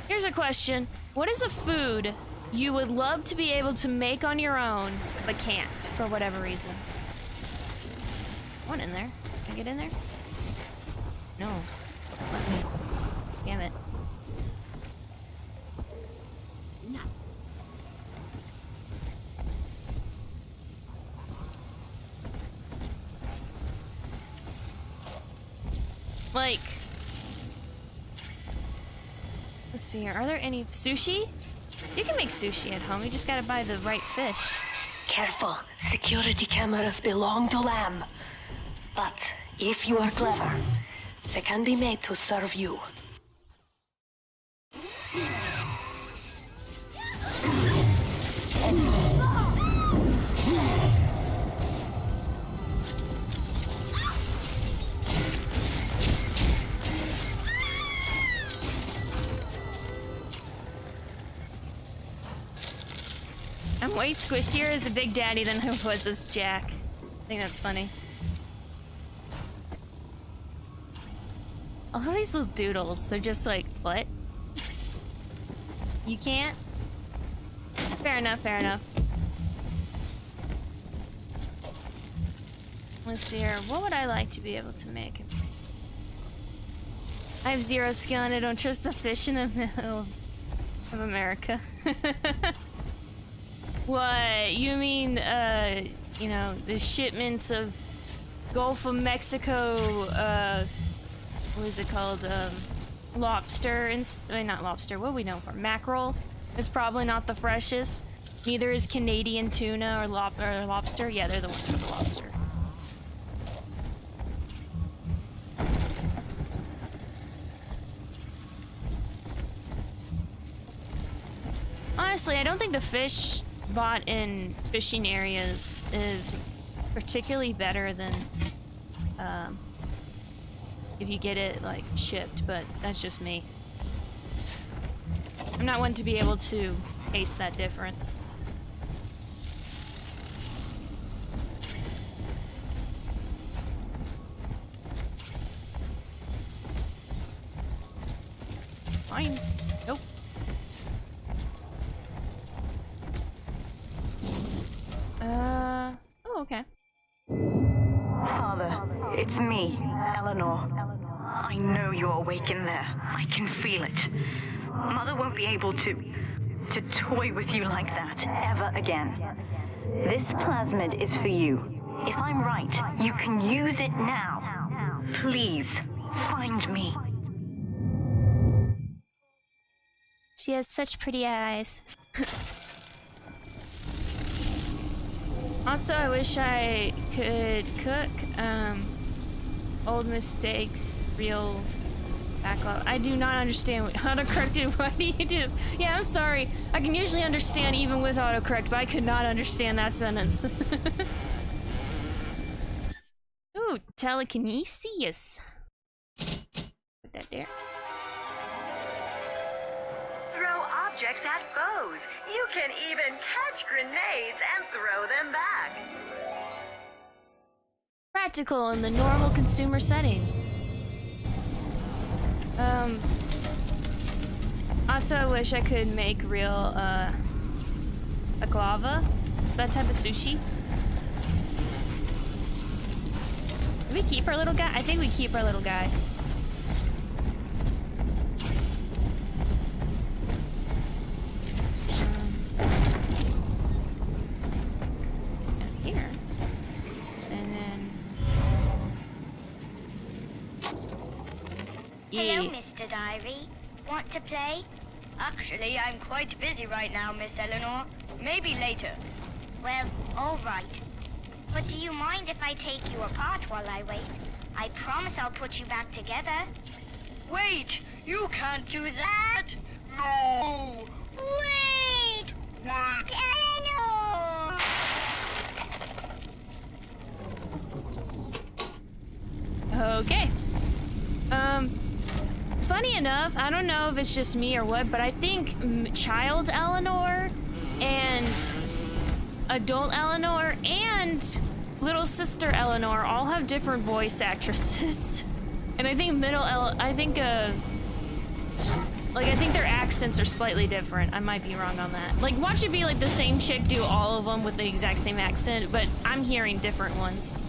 Here's a question. What is a food you would love to be able to make on your own, but can't, for whatever reason? One in there. Can I get in there? No. Let me. Damn it. Like... Let's see here. Are there any sushi? You can make sushi at home. You just gotta buy the right fish. Careful, security cameras belong to Lamb. But if you are clever, they can be made to serve you. I'm way squishier as a Big Daddy than I was as Jack. I think that's funny. All these little doodles, they're just like, what? You can't? Fair enough, fair enough. Let's see here. What would I like to be able to make? I have zero skill and I don't trust the fish in the middle of America. What? You mean, you know, the shipments of Gulf of Mexico, what is it called? Lobster and, not lobster, what do we know for? Mackerel is probably not the freshest. Neither is Canadian tuna or lobster. Yeah, they're the ones for the lobster. Honestly, I don't think the fish bought in fishing areas is particularly better than if you get it like shipped, but that's just me. I'm not one to be able to taste that difference. fine. Nope. Oh, okay. Father, it's me, Eleanor. I know you're awake in there. I can feel it. Mother won't be able to toy with you like that ever again. This plasmid is for you. If I'm right, you can use it now. Please, find me. She has such pretty eyes. Also, I wish I could cook. Old mistakes, real backlog. I do not understand autocorrect. Why do you do this? Yeah, I'm sorry. I can usually understand even with autocorrect, but I could not understand that sentence. Ooh, telekinesis. Put that there. Throw objects at foes. You can even catch grenades and throw them back. Practical in the normal consumer setting. Also, I wish I could make real, baklava. Is that type of sushi? Do we keep our little guy? I think we keep our little guy. Down here. And then... Hello, Mr. Diary. Want to play? Actually, I'm quite busy right now, Miss Eleanor. Maybe later. Well, all right. But do you mind if I take you apart while I wait? I promise I'll put you back together. Wait! You can't do that! No! Wait! What? Eleanor! Okay. Funny enough, I don't know if it's just me or what, but I think child Eleanor and adult Eleanor and little sister Eleanor all have different voice actresses. And I think I think their accents are slightly different. I might be wrong on that. Like, watch it be like the same chick do all of them with the exact same accent, but I'm hearing different ones.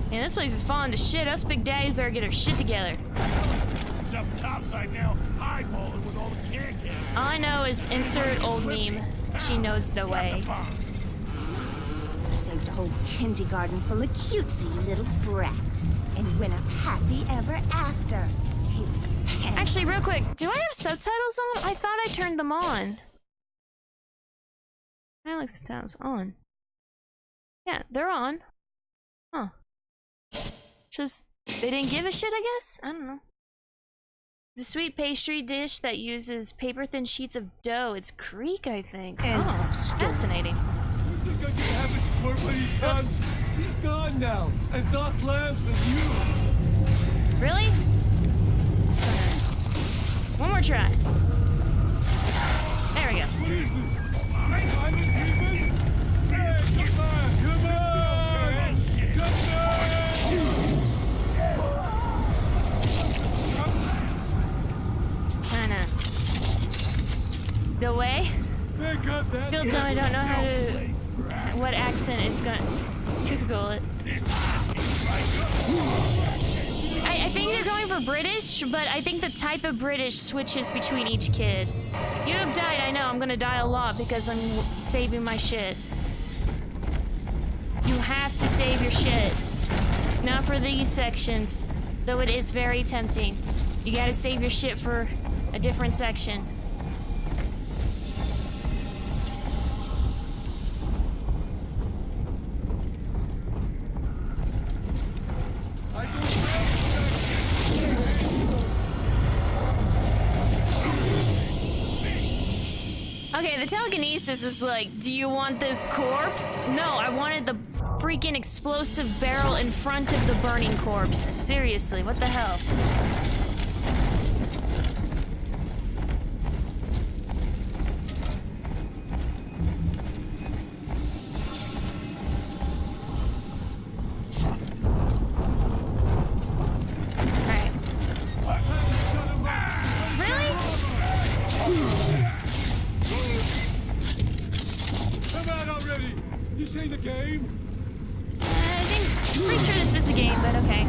Man, this place is falling to shit. Us big daddies better get our shit together. He's up topside now, eyeballing with all the can-can. All I know is insert old meme. She knows the way. Saved a whole kindergarten full of cutesy little brats and went up happy ever after. Actually, real quick, do I have subtitles on? I thought I turned them on. I like subtitles on. Yeah, they're on. Huh. Just, they didn't give a shit, I guess? I don't know. It's a sweet pastry dish that uses paper-thin sheets of dough. It's Greek, I think. Oh, fascinating. You think I can have his support when he's done? Oops. He's gone now, and Doc laughs with you. Really? One more try. There we go. What is this? I'm in human? Hey, come on! Come on! Come on! Just kinda... The way? Feel dumb, I don't know how to... What accent is gonna... Typical it. I think they're going for British, but I think the type of British switches between each kid. You have died, I know, I'm gonna die a lot because I'm saving my shit. You have to save your shit. Not for these sections, though it is very tempting. You gotta save your shit for a different section. Okay, the telekinesis is like, do you want this corpse? No, I wanted the freaking explosive barrel in front of the burning corpse. Seriously, what the hell? pretty sure this is a game, but okay.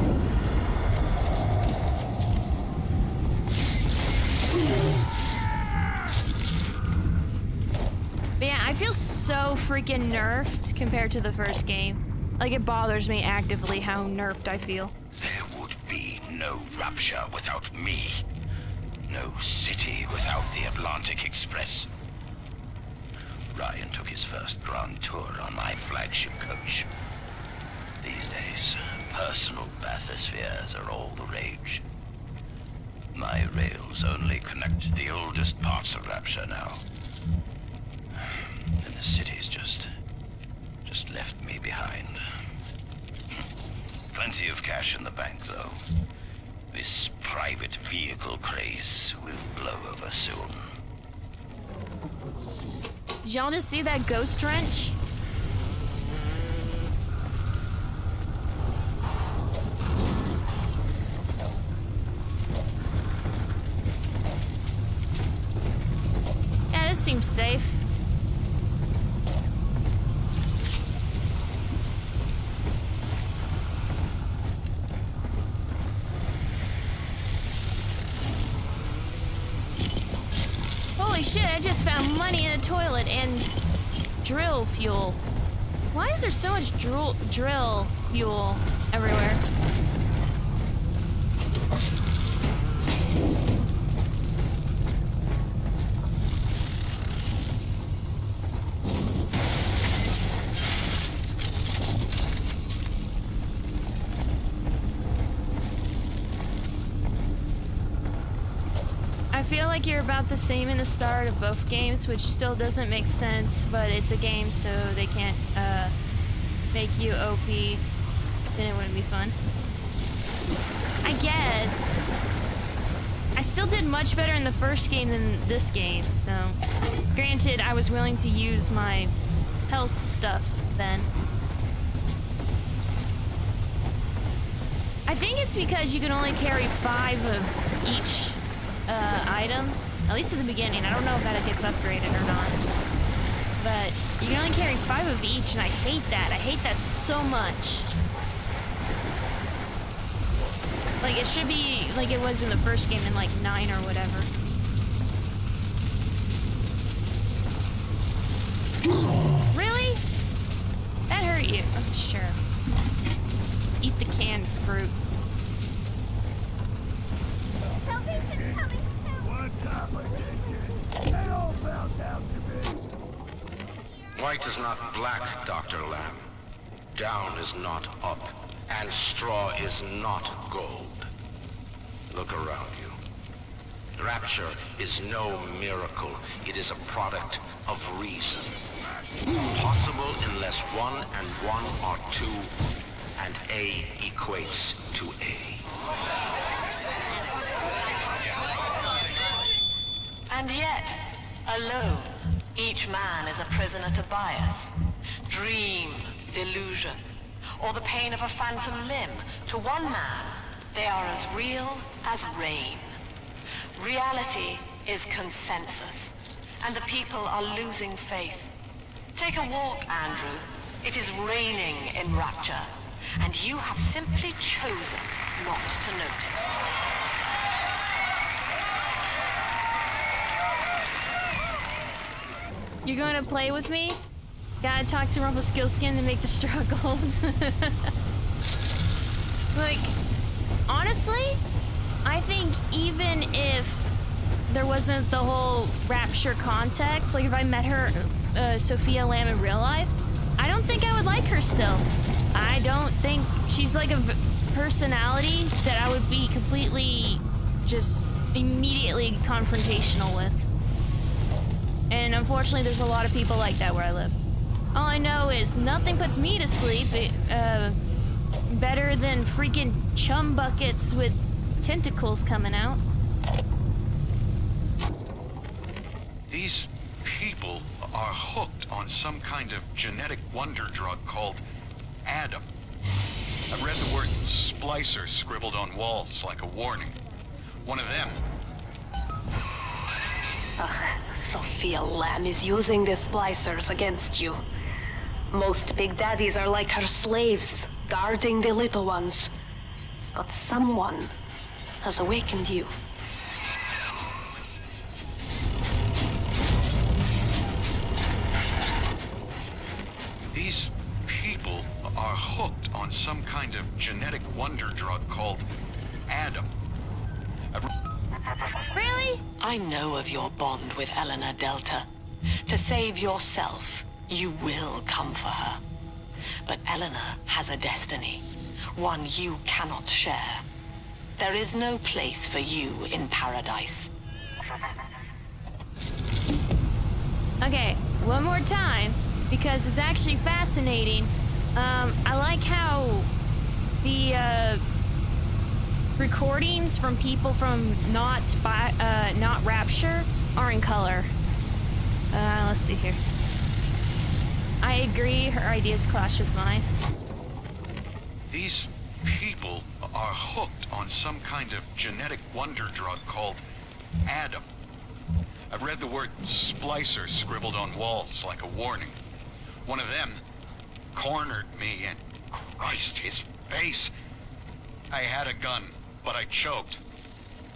But yeah, I feel so freaking nerfed compared to the first game. Like, it bothers me actively how nerfed I feel. There would be no Rapture without me. No city without the Atlantic Express. Ryan took his first grand tour on my flagship coach. These days, personal bathyspheres are all the rage. My rails only connect the oldest parts of Rapture now. And the city's just left me behind. Plenty of cash in the bank, though. This private vehicle craze will blow over soon. Did y'all just see that ghost wrench? Yeah, this seems safe. Holy shit, I just found money in the toilet and drill fuel. Why is there so much drill fuel everywhere? I feel like you're about the same in the start of both games, which still doesn't make sense, but it's a game, so they can't make you OP. Then it wouldn't be fun. I guess. I still did much better in the first game than this game, so granted, I was willing to use my health stuff then. I think it's because you can only carry 5 of each item, at least at the beginning. I don't know if that gets upgraded or not, but you can only carry 5 of each, and I hate that. I hate that so much. Like, it should be like it was in the first game in like 9 or whatever. Really? That hurt you? Oh, sure. Eat the canned fruit. White is not black, Dr. Lamb. Down is not up, and straw is not gold. Look around you. Rapture is no miracle. It is a product of reason. Possible unless 1 and 1 are 2, and A equates to A. And yet, alone, each man is a prisoner to bias, dream, delusion, or the pain of a phantom limb. To one man, they are as real as rain. Reality is consensus, and the people are losing faith. Take a walk, Andrew. It is raining in Rapture, and you have simply chosen not to notice. You're going to play with me? Gotta talk to Rumpelstiltskin to make the straw gold. Like, honestly, I think even if there wasn't the whole Rapture context, like if I met her, Sophia Lamb in real life, I don't think I would like her still. I don't think she's like a personality that I would be completely just immediately confrontational with. And unfortunately, there's a lot of people like that where I live. All I know is nothing puts me to sleep better than freaking chum buckets with tentacles coming out. These people are hooked on some kind of genetic wonder drug called Adam. I read the word splicer scribbled on walls like a warning. One of them. Sophia Lamb is using the splicers against you. Most big daddies are like her slaves. guarding the little ones. But someone has awakened you. These people are hooked on some kind of genetic wonder drug called Adam. Really? I know of your bond with Eleanor Delta. To save yourself, you will come for her. But Eleanor has a destiny, one you cannot share. There is no place for you in paradise. Okay, one more time, because it's actually fascinating. I like how the recordings from people from not Rapture are in color. Let's see here. I agree, her ideas clash with mine. These people are hooked on some kind of genetic wonder drug called Adam. I've read the word splicer scribbled on walls like a warning. One of them cornered me and Christ, his face. I had a gun, but I choked.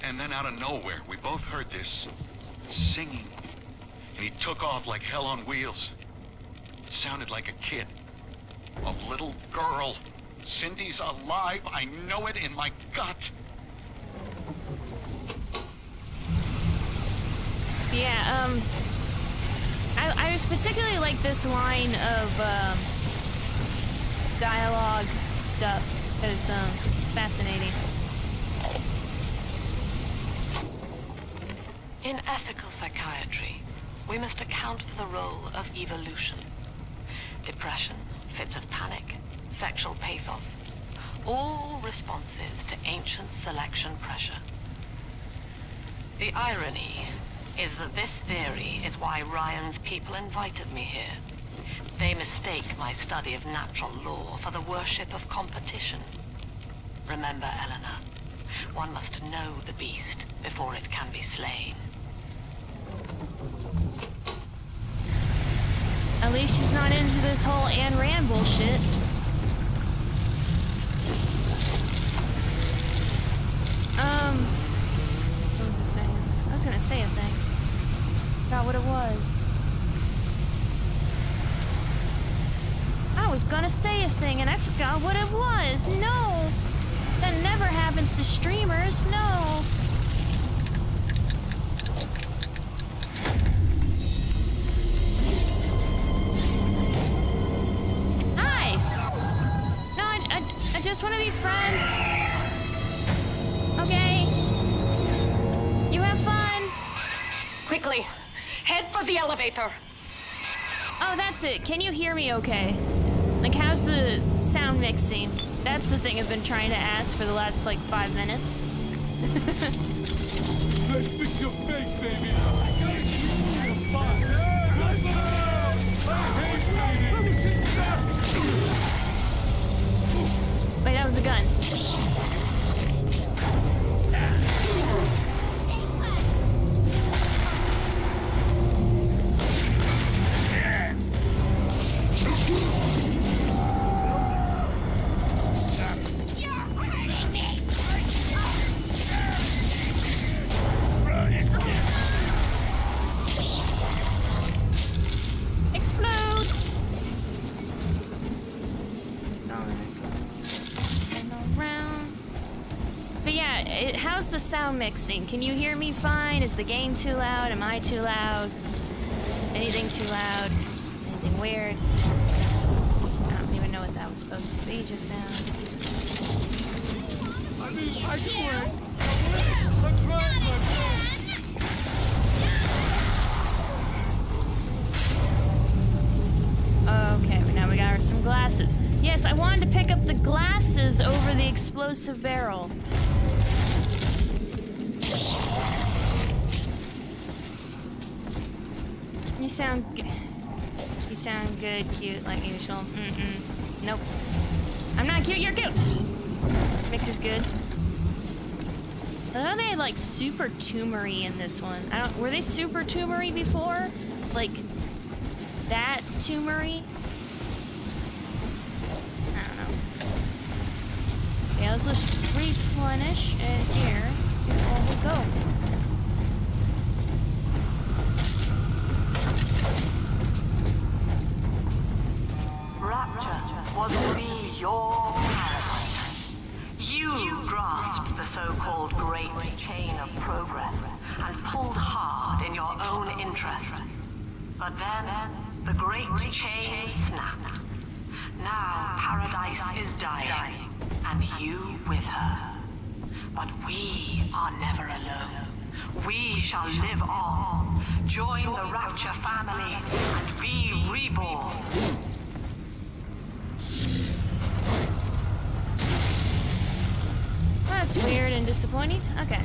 And then out of nowhere, we both heard this singing. And he took off like hell on wheels. It sounded like a kid. A little girl. Cindy's alive. I know it in my gut. So yeah, I was particularly like this line of dialogue stuff because it's fascinating. In ethical psychiatry, we must account for the role of evolution. Depression, fits of panic, sexual pathos, all responses to ancient selection pressure. The irony is that this theory is why Ryan's people invited me here. They mistake my study of natural law for the worship of competition. Remember, Eleanor, one must know the beast before it can be slain. At least she's not into this whole Ayn Rand bullshit. What was it saying? I was gonna say a thing. Forgot what it was. I was gonna say a thing and I forgot what it was. No! That never happens to streamers, no! I just want to be friends. Okay. You have fun. Quickly, head for the elevator. Oh, that's it. Can you hear me okay? Like, how's the sound mixing? That's the thing I've been trying to ask for the last, like, 5 minutes. Let's fix your face, baby. I gotta shoot you fun. Wait, that was a gun. Explode! Around. But yeah, how's the sound mixing? Can you hear me fine? Is the game too loud? Am I too loud? Anything too loud? Anything weird? I don't even know what that was supposed to be just now. I mean, I can wait. I'm trying my best. Okay, now we got some glasses. Yes, I wanted to pick up the glasses over the explosive barrel. You sound good, cute, like usual. Nope. I'm not cute, you're cute! Mix is good. I thought they had, like, super tumory in this one. Were they super tumory before? Like, that tumory? I don't know. So let's replenish it here. Here we go. Rapture was to be your paradise. You grasped the so-called Great Chain of Progress and pulled hard in your own interest. But then, the Great Chain snapped. Now Paradise is dying, and you with her. But we are never alone. We shall live on, join the Rapture family, and be reborn. That's weird and disappointing. Okay.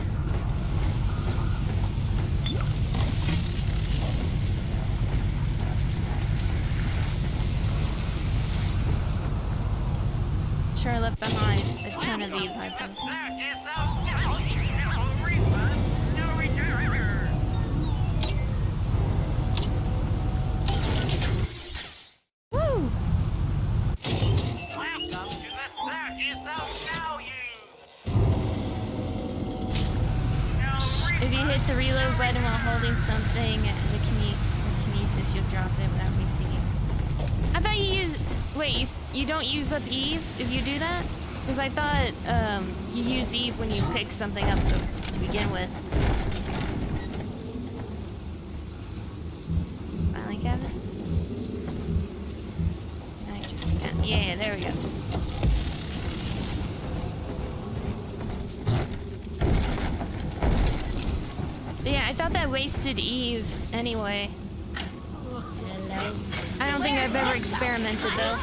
Sure, I left behind a ton of Eve hypos. Woo! If you hit the reload button while holding something, the kinesis, you'll drop it without me seeing. I thought you use... Wait, you don't use up Eve if you do that? Because I thought you use Eve when you pick something up to begin with. Finally got it? I just can't. Yeah, there we go. But yeah, I thought that wasted Eve anyway. I don't think I've ever experimented though.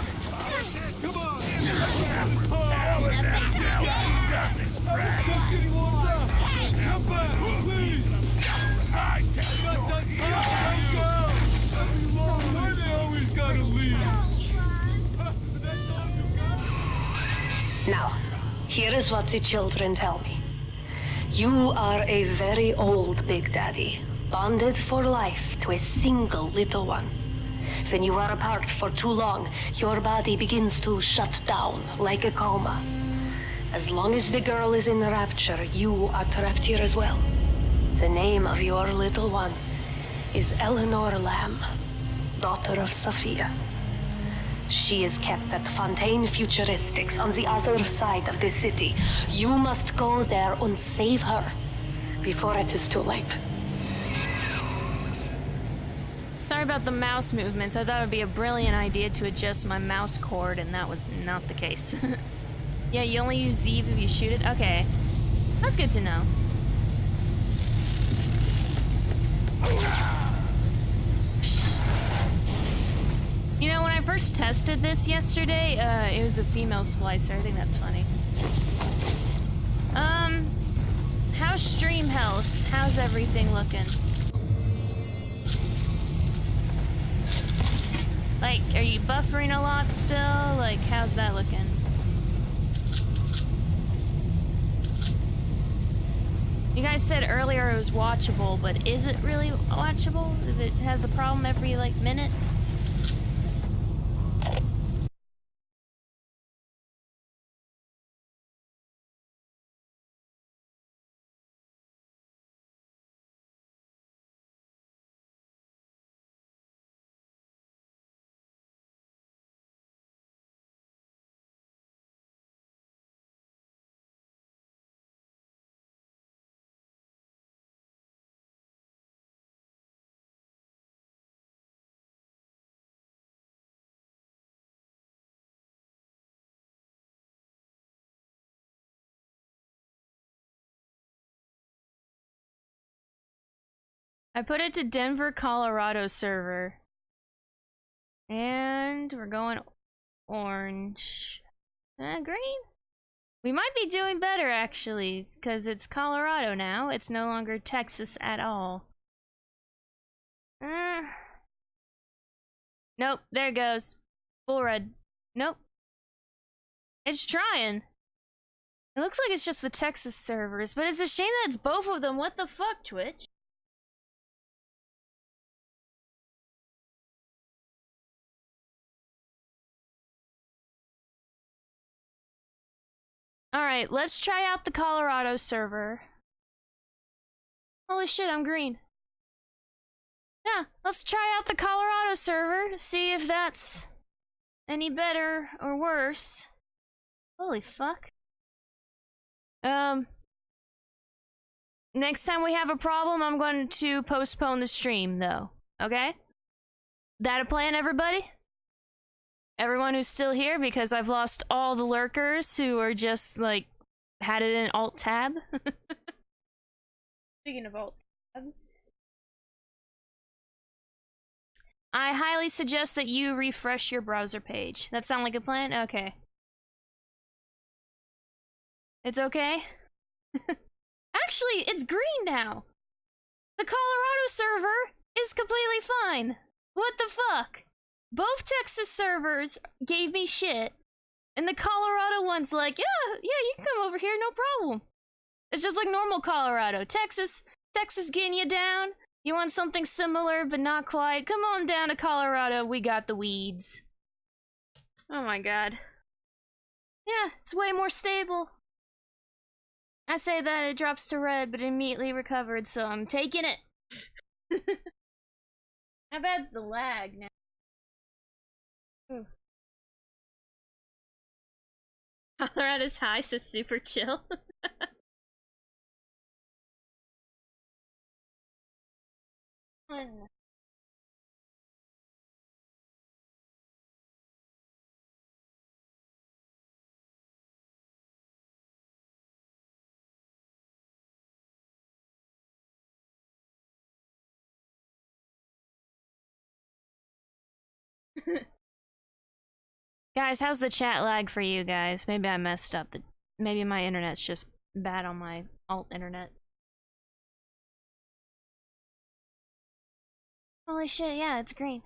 Now, here is what the children tell me. You are a very old Big Daddy, bonded for life to a single little one. When you are apart for too long, your body begins to shut down like a coma. As long as the girl is in Rapture, you are trapped here as well. The name of your little one is Eleanor Lamb, daughter of Sophia. She is kept at Fontaine Futuristics on the other side of the city. You must go there and save her before it is too late. Sorry about the mouse movements. I thought it would be a brilliant idea to adjust my mouse cord, and that was not the case. Yeah, you only use Eve if you shoot it? Okay. That's good to know. You know, when I first tested this yesterday, it was a female splicer. I think that's funny. How's stream health? How's everything looking? Like, are you buffering a lot still? Like, how's that looking? You guys said earlier it was watchable, but is it really watchable? If it has a problem every, like, minute? I put it to Denver, Colorado server. And we're going orange. Green? We might be doing better, actually, because it's Colorado now. It's no longer Texas at all. Nope, there it goes. Full red. Nope. It's trying. It looks like it's just the Texas servers, but it's a shame that it's both of them. What the fuck, Twitch? Alright, let's try out the Colorado server. Holy shit, I'm green. Yeah, let's try out the Colorado server, see if that's any better or worse. Holy fuck. Next time we have a problem, I'm going to postpone the stream, though. Okay? That a plan, everybody? Everyone who's still here, because I've lost all the lurkers who are just, like, had it in Alt-Tab. Speaking of Alt-Tabs. I highly suggest that you refresh your browser page. That sound like a plan? Okay. It's okay? Actually, it's green now! The Colorado server is completely fine! What the fuck? Both Texas servers gave me shit, and the Colorado one's like, yeah, you can come over here, no problem. It's just like normal Colorado. Texas getting you down. You want something similar, but not quite. Come on down to Colorado, we got the weeds. Oh my god. Yeah, it's way more stable. I say that, it drops to red, but immediately recovered, so I'm taking it. How bad's the lag now? Ooh. Colorado's high, so super chill. Guys, how's the chat lag for you guys? Maybe I messed up. Maybe my internet's just bad on my alt internet. Holy shit, yeah, it's green.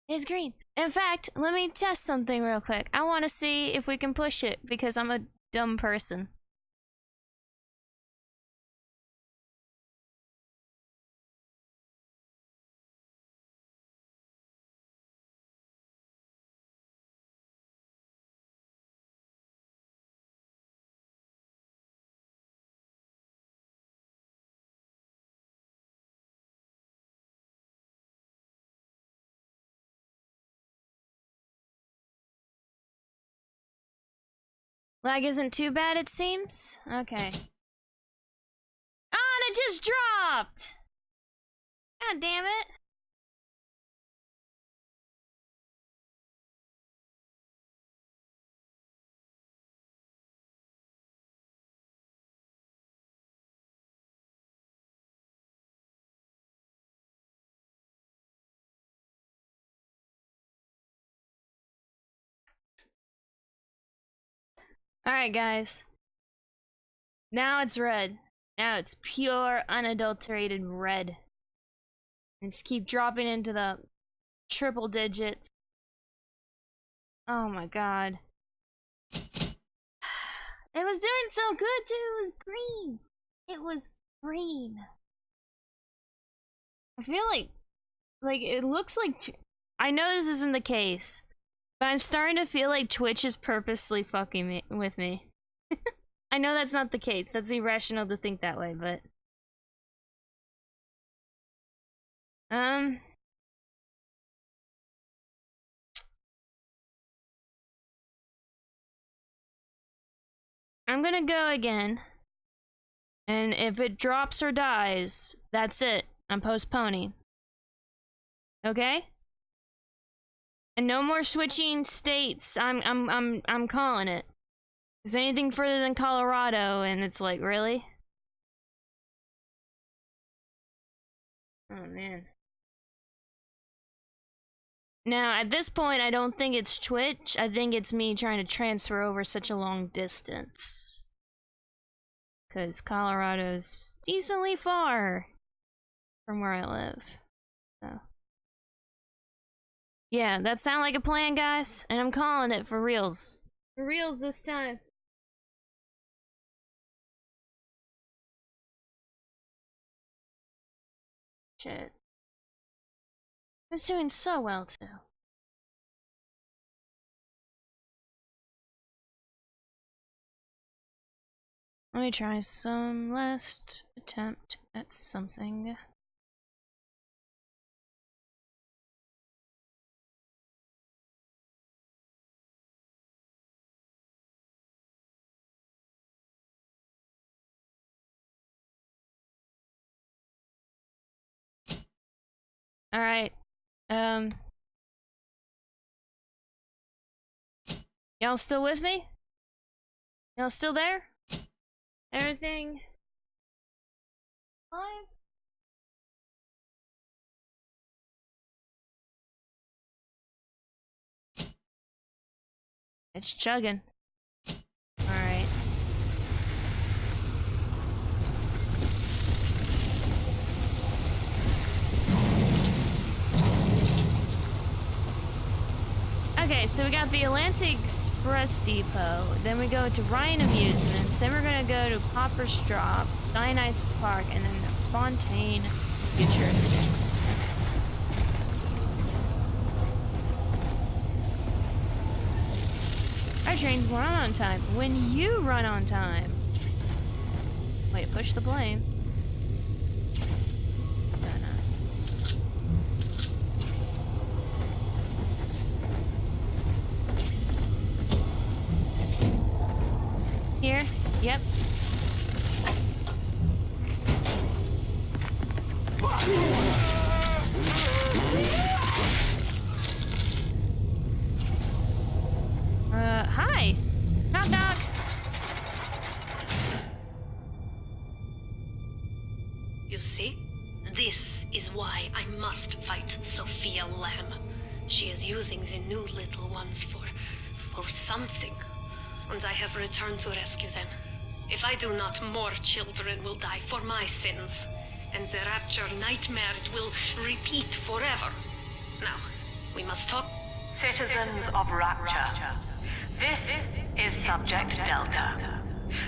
It's green. In fact, let me test something real quick. I want to see if we can push it, because I'm a dumb person. Lag isn't too bad, it seems? Okay. Ah, and it just dropped! God damn it. Alright, guys. Now it's red. Now it's pure, unadulterated red. And just keep dropping into the triple digits. Oh my god. It was doing so good too, it was green. It was green. I feel like it looks like, I know this isn't the case, but I'm starting to feel like Twitch is purposely fucking with me. I know that's not the case, that's irrational to think that way, but... I'm gonna go again. And if it drops or dies, that's it. I'm postponing. Okay? And no more switching states. I'm calling it. Is anything further than Colorado, and it's like, really? Oh man. Now, at this point, I don't think it's Twitch. I think it's me trying to transfer over such a long distance. Because Colorado's decently far from where I live. So. Yeah, that sound like a plan, guys? And I'm calling it for reals. For reals this time. Shit. I was doing so well, too. Let me try some last attempt at something. Alright. Y'all still with me? Y'all still there? Everything fine? It's chugging. Alright. Okay, so we got the Atlantic Express Depot, then we go to Ryan Amusements, then we're gonna go to Popper's Drop, Dionysus Park, and then the Fontaine Futuristics. Our trains will run on time when you run on time. Wait, push the blame. Here? Yep. Hi. Knock knock. You see? This is why I must fight Sophia Lamb. She is using the new little ones for something. And I have returned to rescue them. If I do not, more children will die for my sins. And the Rapture nightmare will repeat forever. Now, we must talk. Citizens of Rapture, this is Subject Delta.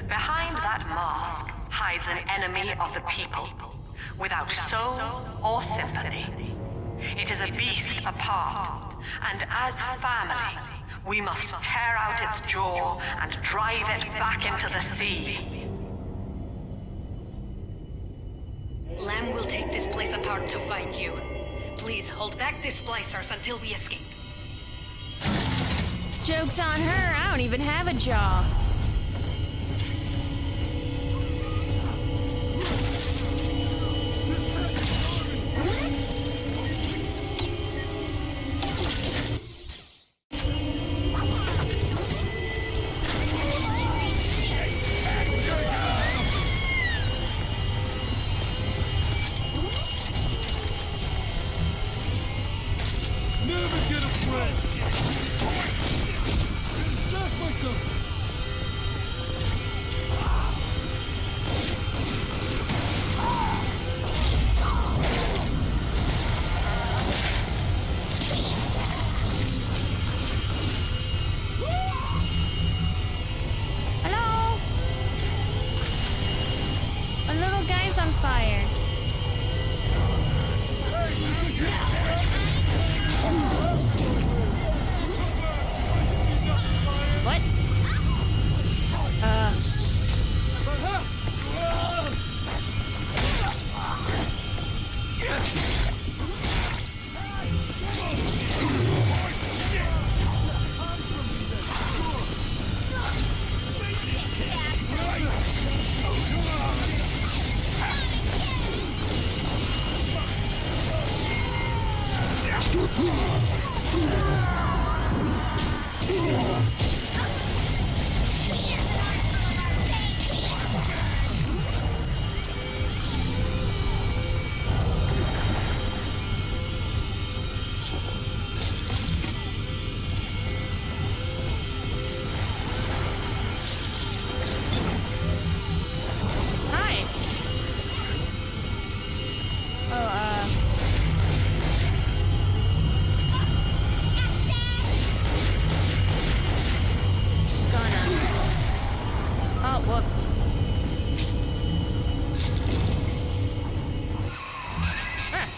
Behind that mask hides an enemy of the people, without soul or sympathy. It is a beast apart, and as family, we must tear out its jaw and drive it back into the sea. Lamb will take this place apart to find you. Please hold back the splicers until we escape. Joke's on her, I don't even have a jaw.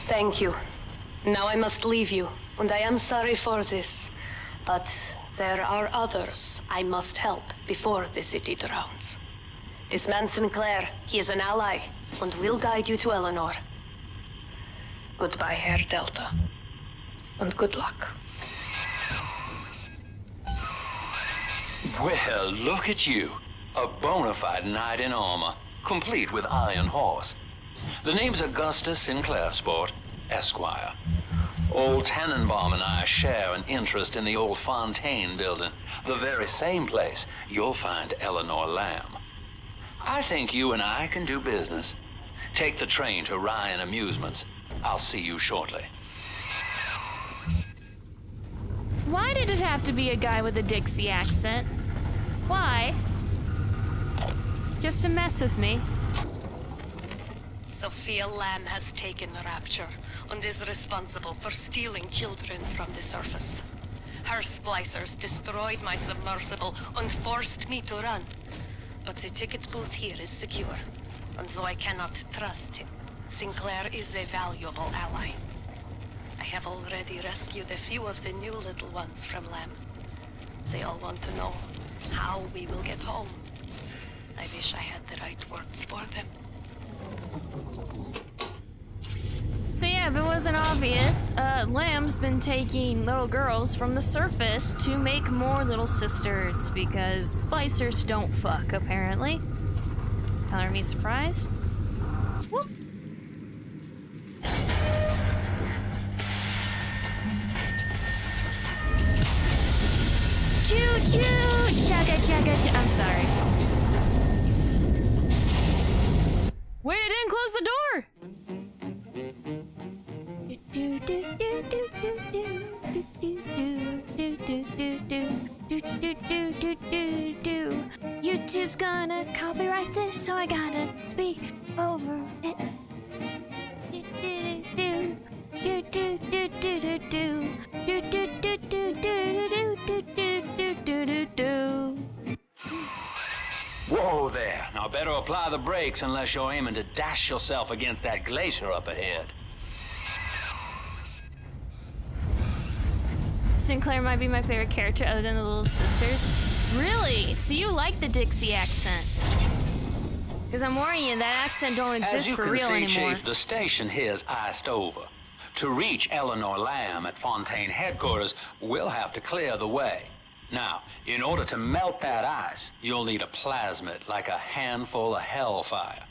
Thank you. Now I must leave you, and I am sorry for this. But there are others I must help before the city drowns. This man Sinclair, he is an ally, and will guide you to Eleanor. Goodbye, Herr Delta. And good luck. Well, look at you. A bona fide knight in armor, complete with iron horse. The name's Augustus Sinclair, Sport, Esquire. Old Tannenbaum and I share an interest in the old Fontaine building, the very same place you'll find Eleanor Lamb. I think you and I can do business. Take the train to Ryan Amusements. I'll see you shortly. Why did it have to be a guy with a Dixie accent? Why? Just to mess with me. Sophia Lamb has taken Rapture and is responsible for stealing children from the surface. Her splicers destroyed my submersible and forced me to run. But the ticket booth here is secure, and though I cannot trust him, Sinclair is a valuable ally. I have already rescued a few of the new little ones from Lamb. They all want to know how we will get home. I wish I had the right words for them. So yeah, if it wasn't obvious, Lamb's been taking little girls from the surface to make more little sisters, because splicers don't fuck, apparently. Color me surprised. Whoop. Choo-choo! Chugga-chugga-chugga. I'm sorry. Wait, I didn't close the door! YouTube's gonna copyright this, so I gotta speak over it. Whoa there. Now better apply the brakes unless you're aiming to dash yourself against that glacier up ahead. Sinclair might be my favorite character other than the Little Sisters. Really? So you like the Dixie accent? Because I'm warning you, that accent don't exist for real anymore. As you can see, Chief, the station here's iced over. To reach Eleanor Lamb at Fontaine headquarters, we'll have to clear the way. Now, in order to melt that ice, you'll need a plasmid, like a handful of hellfire.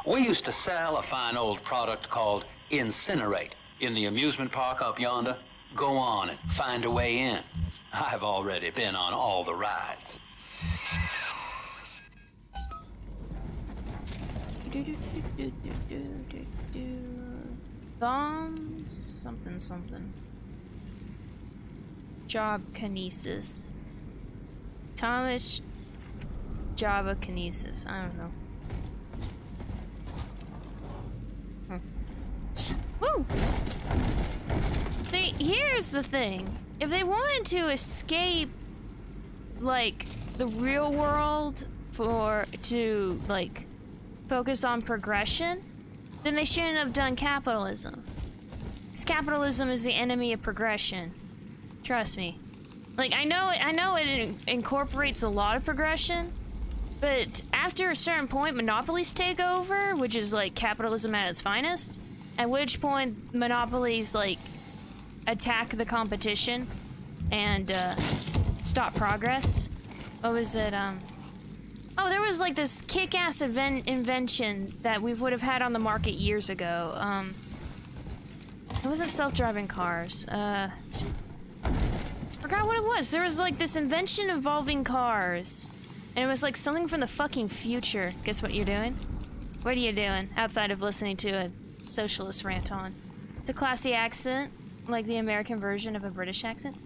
We used to sell a fine old product called Incinerate in the amusement park up yonder. Go on and find a way in. I've already been on all the rides. Bombs, something. Job kinesis. Thomas Java kinesis. I don't know. Woo! See, here's the thing. If they wanted to escape, like, the real world to focus on progression, then they shouldn't have done capitalism. Because capitalism is the enemy of progression. Trust me. Like, I know it incorporates a lot of progression, but after a certain point, monopolies take over, which is, like, capitalism at its finest. At which point, monopolies, like, attack the competition and stop progress. What was it? Oh, there was like this kick-ass invention that we would have had on the market years ago. It wasn't self-driving cars. Forgot what it was. There was like this invention involving cars, and it was like something from the fucking future. Guess what you're doing? What are you doing outside of listening to a socialist rant on? It's a classy accent, like the American version of a British accent.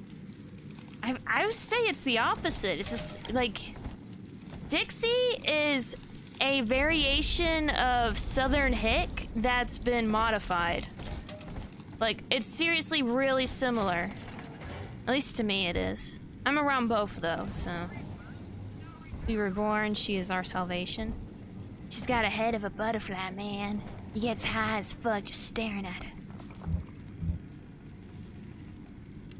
I would say it's the opposite. It's just, like, Dixie is a variation of Southern Hick that's been modified. Like, it's seriously really similar. At least to me it is. I'm around both though, so. We were born, she is our salvation. She's got a head of a butterfly, man. He gets high as fuck just staring at her.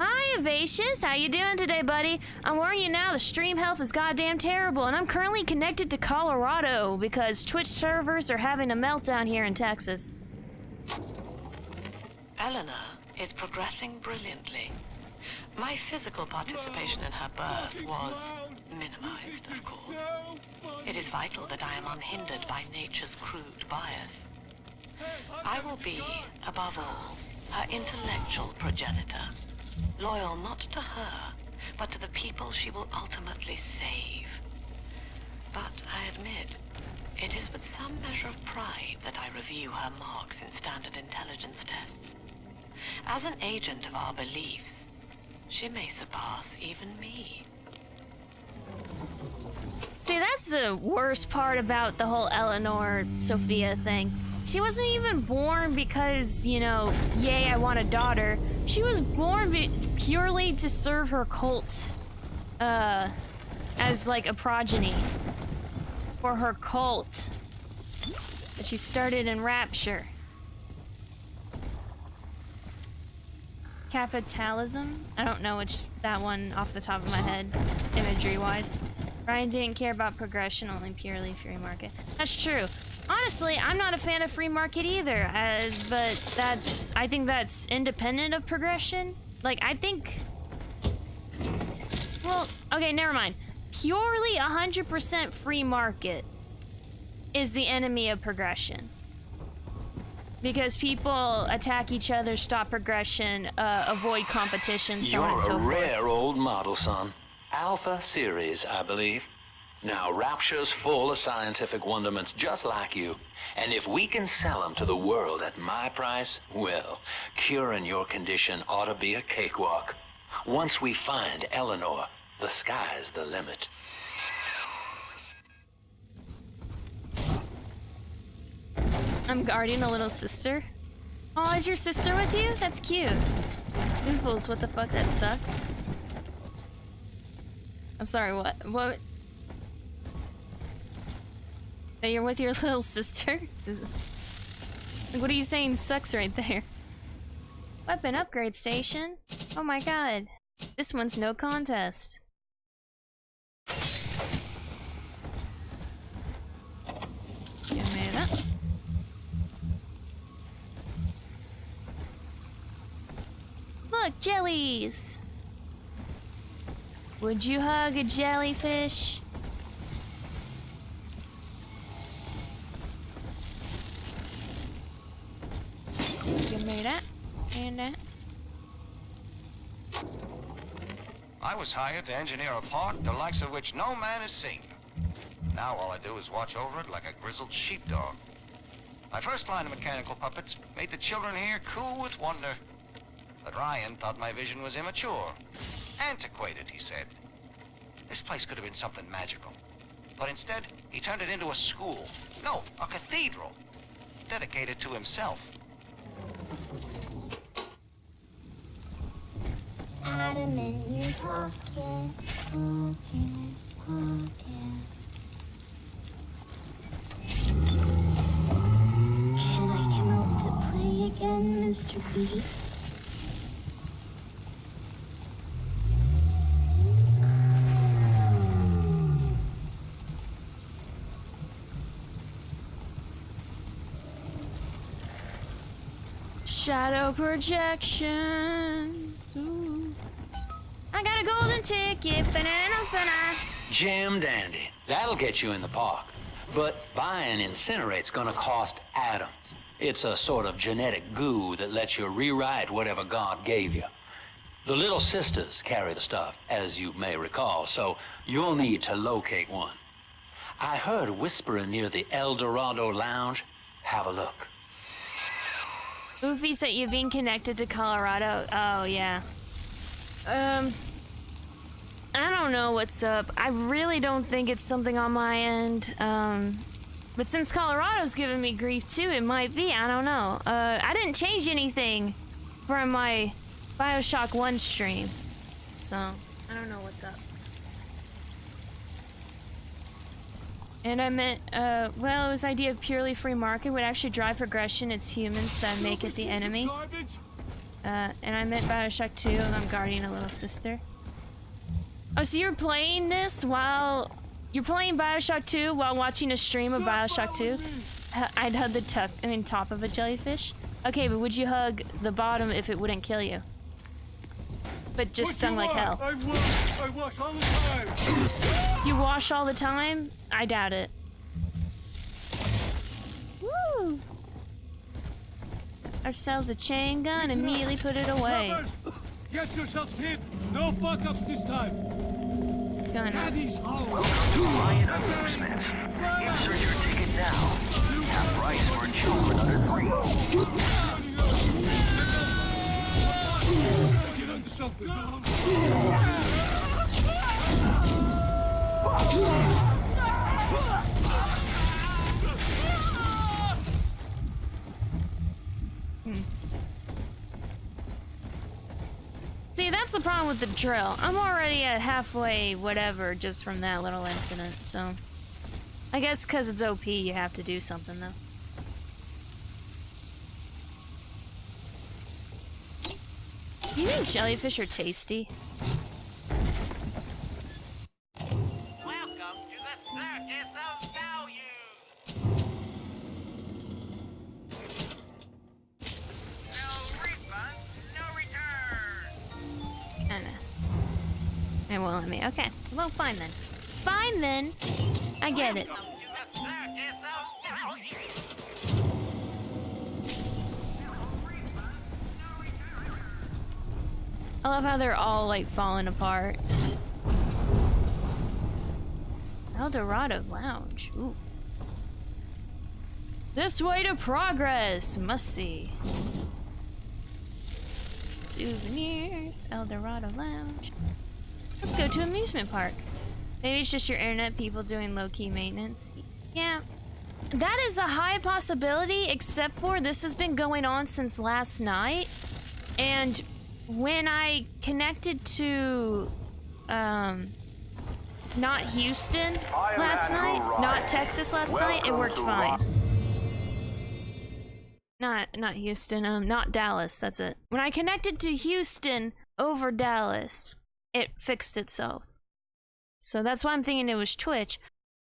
Hi, Vivacious, how you doing today, buddy? I'm warning you now, the stream health is goddamn terrible, and I'm currently connected to Colorado because Twitch servers are having a meltdown here in Texas. Eleanor is progressing brilliantly. My physical participation in her birth was minimized, of course. It is vital that I am unhindered by nature's crude bias. I will be, above all, her intellectual progenitor, loyal not to her, but to the people she will ultimately save. But I admit, it is with some measure of pride that I review her marks in standard intelligence tests. As an agent of our beliefs, she may surpass even me. See, that's the worst part about the whole Eleanor Sophia thing. She wasn't even born because, you know, yay, I want a daughter. She was born purely to serve her cult, as like a progeny for her cult that she started in Rapture. Capitalism? I don't know that one off the top of my head, imagery-wise. Ryan didn't care about progression, only purely free market. That's true. Honestly, I'm not a fan of free market either, but I think that's independent of progression. Like, I think... Well, okay, never mind. Purely 100% free market is the enemy of progression. Because people attack each other, stop progression, avoid competition, so on and so forth. You're a rare old model, son. Alpha series, I believe. Now, Rapture's full of scientific wonderments just like you. And if we can sell them to the world at my price, well, curing your condition ought to be a cakewalk. Once we find Eleanor, the sky's the limit. I'm guarding a little sister. Oh, is your sister with you? That's cute. Oofles, what the fuck? That sucks. I'm sorry, what? What? That you're with your little sister? Like, what are you saying sucks right there? Weapon upgrade station? Oh my god. This one's no contest. Give me that. Look, jellies! Would you hug a jellyfish? Give me that, and that. I was hired to engineer a park the likes of which no man has seen. Now all I do is watch over it like a grizzled sheepdog. My first line of mechanical puppets made the children here cool with wonder. But Ryan thought my vision was immature. Antiquated, he said. This place could have been something magical. But instead, he turned it into a school. No, a cathedral. Dedicated to himself. Adam in your pocket, pocket. Can I come out to play again, Mr. B? Shadow projections. Ooh. I got a golden ticket. Banana. Jam dandy. That'll get you in the park. But buying Incinerate's gonna cost atoms. It's a sort of genetic goo that lets you rewrite whatever God gave you. The little sisters carry the stuff, as you may recall, so you'll need to locate one. I heard whispering near the El Dorado Lounge. Have a look. Oofy said you've been connected to Colorado. Oh, yeah. I don't know what's up. I really don't think it's something on my end. But since Colorado's giving me grief too, it might be. I don't know. I didn't change anything from my BioShock 1 stream. So, I don't know what's up. And I meant, well, it was idea of purely free market would actually drive progression. It's humans that make it the enemy. And I met BioShock 2, and I'm guarding a little sister. Oh, so you're playing this while... You're playing BioShock 2 while watching a stream of BioShock 2? I'd hug the top of a jellyfish. Okay, but would you hug the bottom if it wouldn't kill you? But just stung like hell. I wash all the time. You wash all the time? I doubt it. Woo! Ourselves a chain gun, immediately put it away. Get yourselves hit. No fuck-ups this time. Daddy's home. Welcome to Ryan Amusements. Insert your ticket now. Half price for children under 3. Get under something. See, that's the problem with the drill. I'm already at halfway whatever just from that little incident, so... I guess because it's OP, you have to do something, though. You think jellyfish are tasty? Welcome to the circus of values. No refund, no return. Kinda. It won't let me. Okay. Well, fine then. Fine then. I get it. Welcome to the circus of values. I love how they're all like falling apart. El Dorado Lounge. Ooh. This way to progress. Must see. Souvenirs. El Dorado Lounge. Let's go to amusement park. Maybe it's just your internet people doing low-key maintenance. Yeah. That is a high possibility, except for this has been going on since last night. And when I connected to, not Houston last night, not Texas last night, it worked fine. Not Houston, not Dallas, that's it. When I connected to Houston over Dallas, it fixed itself. So that's why I'm thinking it was Twitch.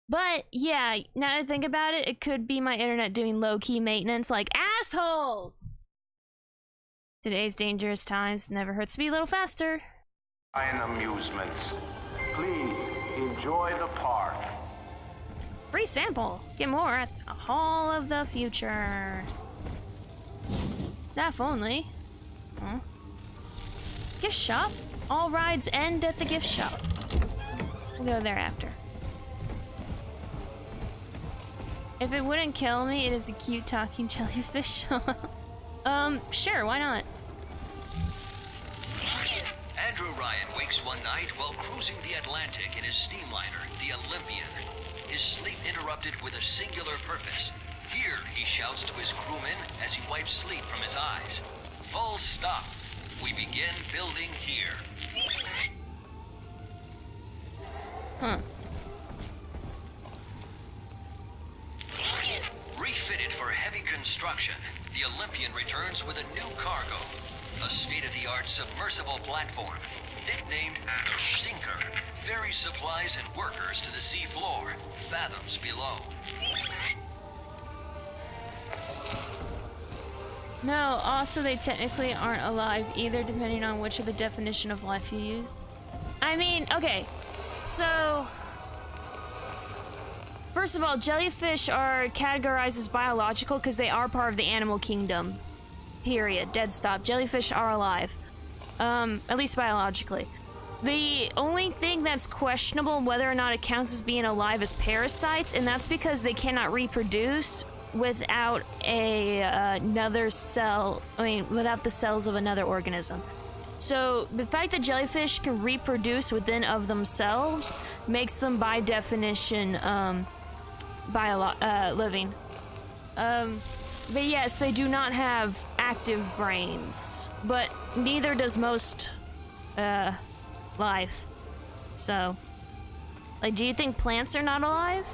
But yeah, now that I think about it, it could be my internet doing low-key maintenance like assholes! Today's dangerous times, never hurts to be a little faster. Ryan Amusements. Please enjoy the park. Free sample. Get more at the Hall of the Future. Staff only. Huh? Gift shop? All rides end at the gift shop. We'll go there after. If it wouldn't kill me, it is a cute talking jellyfish. Sure, why not? Andrew Ryan wakes one night while cruising the Atlantic in his steamliner, the Olympian. His sleep interrupted with a singular purpose. Here, he shouts to his crewmen as he wipes sleep from his eyes. Full stop. We begin building here. Huh. Refitted for heavy construction, the Olympian returns with a new cargo. A state-of-the-art submersible platform, nicknamed the Sinker, ferries supplies and workers to the sea floor, fathoms below. No, also they technically aren't alive either, depending on which of the definition of life you use. I mean, okay, so... First of all, jellyfish are categorized as biological because they are part of the animal kingdom. Period. Dead stop. Jellyfish are alive. At least biologically. The only thing that's questionable whether or not it counts as being alive is parasites, and that's because they cannot reproduce without another cell, without the cells of another organism. So the fact that jellyfish can reproduce within of themselves makes them by definition living. But yes, they do not have active brains, but neither does most life. So, like, do you think plants are not alive?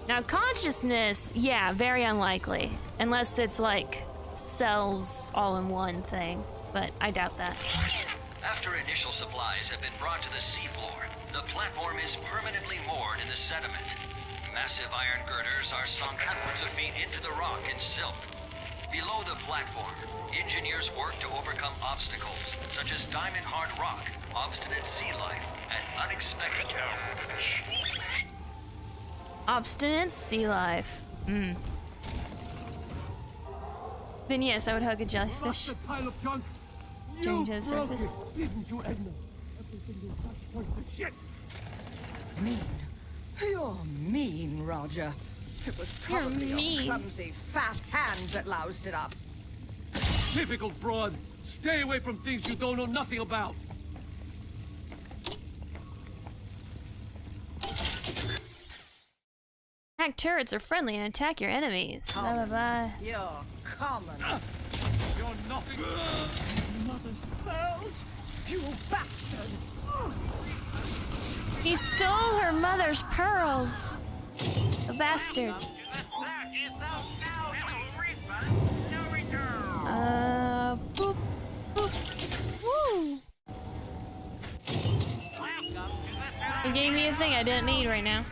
Now, consciousness, yeah, very unlikely. Unless it's like cells all in one thing, but I doubt that. After initial supplies have been brought to the seafloor, the platform is permanently moored in the sediment. Massive iron girders are sunk hundreds of feet into the rock and silt. Below the platform, engineers work to overcome obstacles such as diamond-hard rock, obstinate sea life, and unexpected Obstinate sea life. Then yes, I would hug a jellyfish. Pile of junk. Change to the surface. Didn't you, Edna? Everything you touch turns to shit. Mean. You're mean, Roger. It was probably your clumsy, fat hands that loused it up. Typical broad. Stay away from things you don't know nothing about. Hack turrets are friendly and attack your enemies. Bye bye bye. You're common. You're nothing. Mother's pearls, you bastard! He stole her mother's pearls. A bastard. Boop, boop. Woo! He gave me a thing I didn't need right now.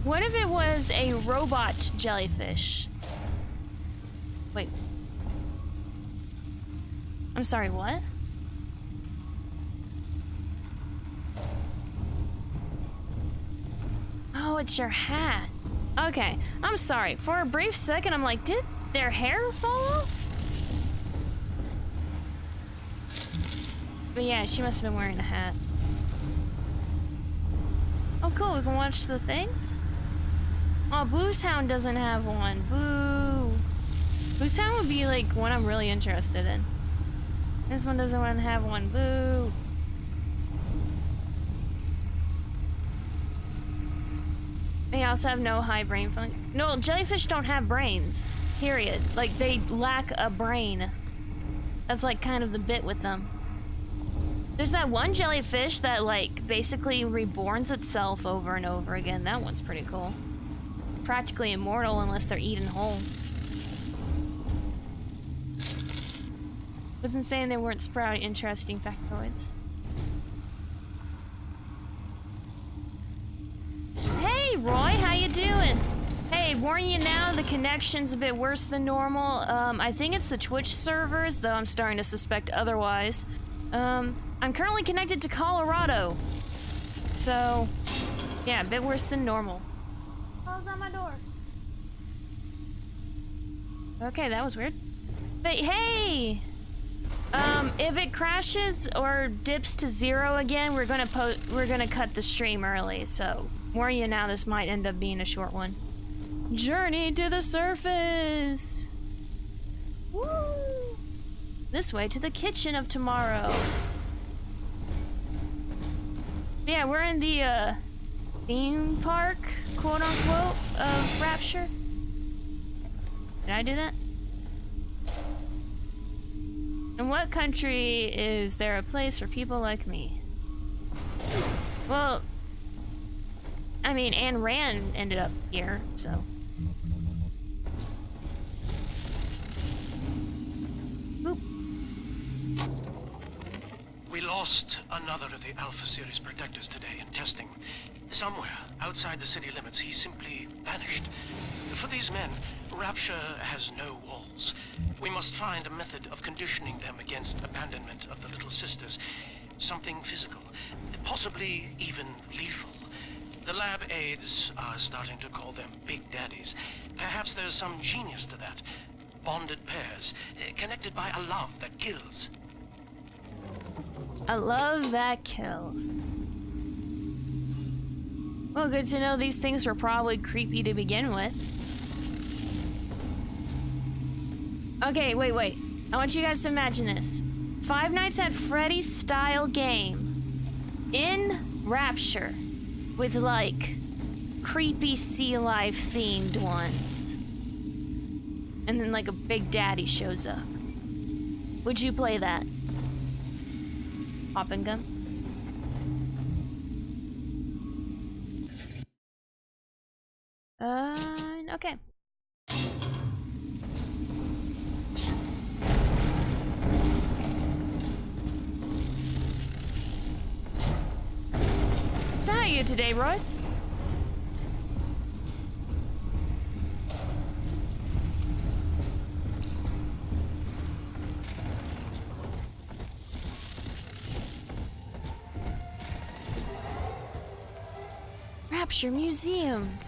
What if it was a robot jellyfish? Wait. I'm sorry, what? Oh, it's your hat. Okay, I'm sorry. For a brief second, I'm like, did their hair fall off? But yeah, she must have been wearing a hat. Oh, cool. We can watch the things? Oh, Boosehound doesn't have one. Boo. Boosehound would be like one I'm really interested in. This one doesn't want to have one. Boo. They also have no high brain function. No, jellyfish don't have brains. Period. Like, they lack a brain. That's like kind of the bit with them. There's that one jellyfish that like basically reborns itself over and over again. That one's pretty cool. Practically immortal unless they're eaten whole. Wasn't saying they weren't sprout interesting factoids. Hey Roy, how you doing? Hey, warning you now, the connection's a bit worse than normal. I think it's the Twitch servers, though I'm starting to suspect otherwise. I'm currently connected to Colorado. So, yeah, a bit worse than normal. Close on my door. Okay, that was weird. But hey! If it crashes or dips to 0 again, we're gonna cut the stream early, so warn you now, this might end up being a short one. Journey to the surface! Woo! This way to the kitchen of tomorrow. Yeah, we're in the theme park, quote unquote, of Rapture. Did I do that? In what country is there a place for people like me? Well, I mean, Ayn Rand ended up here, so. Boop. We lost another of the Alpha Series protectors today in testing. Somewhere outside the city limits, he simply vanished. For these men, Rapture has no walls. We must find a method of conditioning them against abandonment of the Little Sisters. Something physical, possibly even lethal. The lab aides are starting to call them Big Daddies. Perhaps there's some genius to that. Bonded pairs, connected by a love that kills. A love that kills. Well, good to know these things were probably creepy to begin with. Okay, wait. I want you guys to imagine this. Five Nights at Freddy's style game in Rapture with like creepy sea life themed ones. And then like a Big Daddy shows up. Would you play that? Poppin' gum? Okay. So how are you today, Roy? Rapture Museum.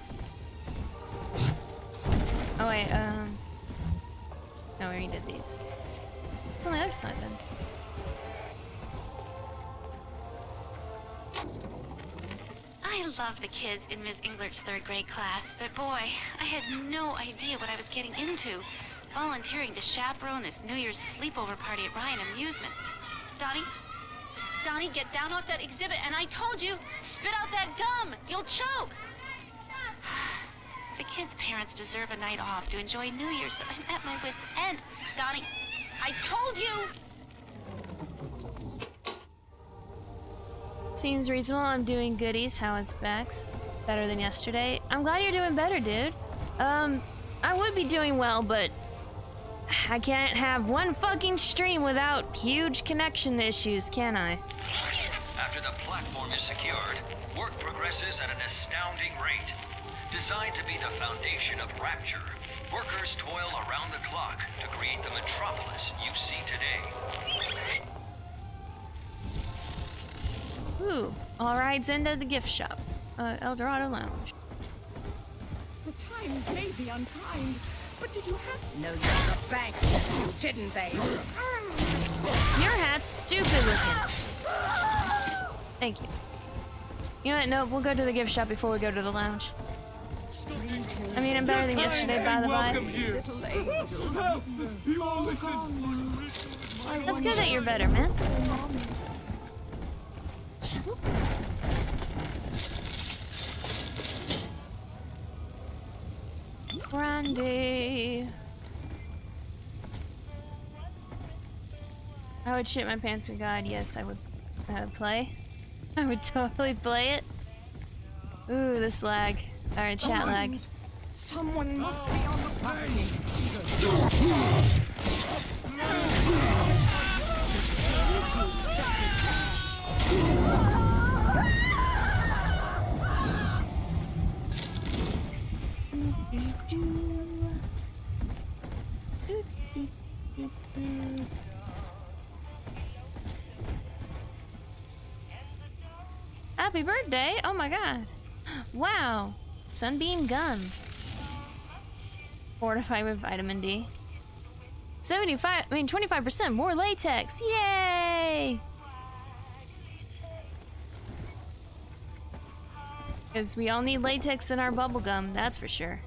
Oh wait, no, we already did these. It's on the other side then. I love the kids in Miss Englert's third grade class, but boy, I had no idea what I was getting into. Volunteering to chaperone this New Year's sleepover party at Ryan Amusements. Donnie, get down off that exhibit, and I told you, spit out that gum! You'll choke! The kids' parents deserve a night off to enjoy New Year's, but I'm at my wit's end. Donnie, I told you! Seems reasonable. I'm doing goodies. How is Bexx? Better than yesterday. I'm glad you're doing better, dude. I would be doing well, but I can't have one fucking stream without huge connection issues, can I? After the platform is secured, work progresses at an astounding rate. Designed to be the foundation of Rapture, workers toil around the clock to create the metropolis you see today. Ooh, all rides into the gift shop. El Dorado Lounge. The times may be unkind, but did you have no use of Bexx, didn't they? Your hat's stupid looking. Thank you. You know what? No, we'll go to the gift shop before we go to the lounge. I mean, I'm better than yesterday, by the by. That's good that you're better, man. Brandy. I would shit my pants with God. Yes, I would play. I would totally play it. Ooh, this lag. Or chat lag. Someone must be on the plane. Happy birthday! Oh my god. Wow. Sunbeam gun. Fortified with vitamin D. 25% more latex. Yay! Because we all need latex in our bubblegum, that's for sure.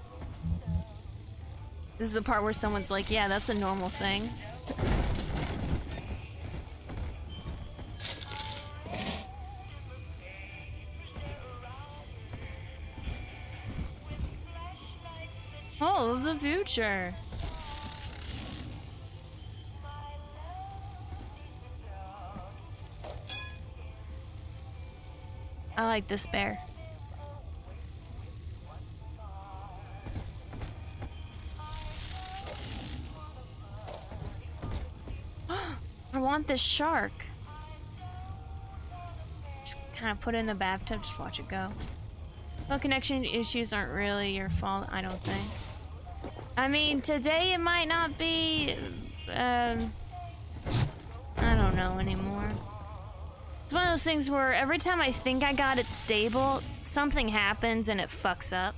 This is the part where someone's like, yeah, that's a normal thing. Oh, the future. I like this bear. I want this shark. Just kind of put it in the bathtub, just watch it go. Well, connection issues aren't really your fault, I don't think. I mean, today it might not be, I don't know anymore. It's one of those things where every time I think I got it stable, something happens and it fucks up.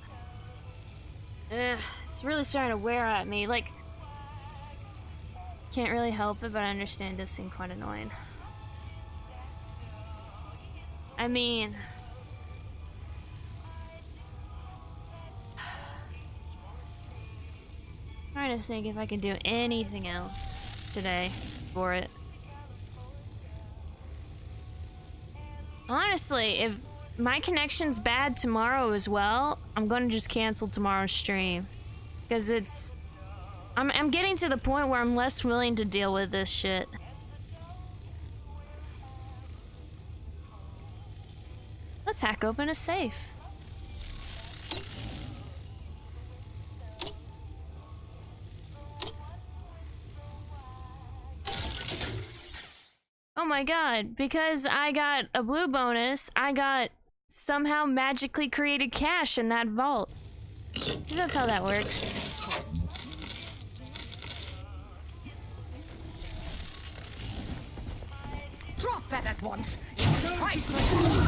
Ugh, it's really starting to wear at me, like, can't really help it, but I understand it does seem quite annoying. I mean... trying to think if I can do anything else today for it. Honestly, if my connection's bad tomorrow as well, I'm gonna just cancel tomorrow's stream. Because it's... I'm getting to the point where I'm less willing to deal with this shit. Let's hack open a safe. my god, because I got a blue bonus, I got somehow magically created cash in that vault. That's how that works. Drop that at once. It's priceless.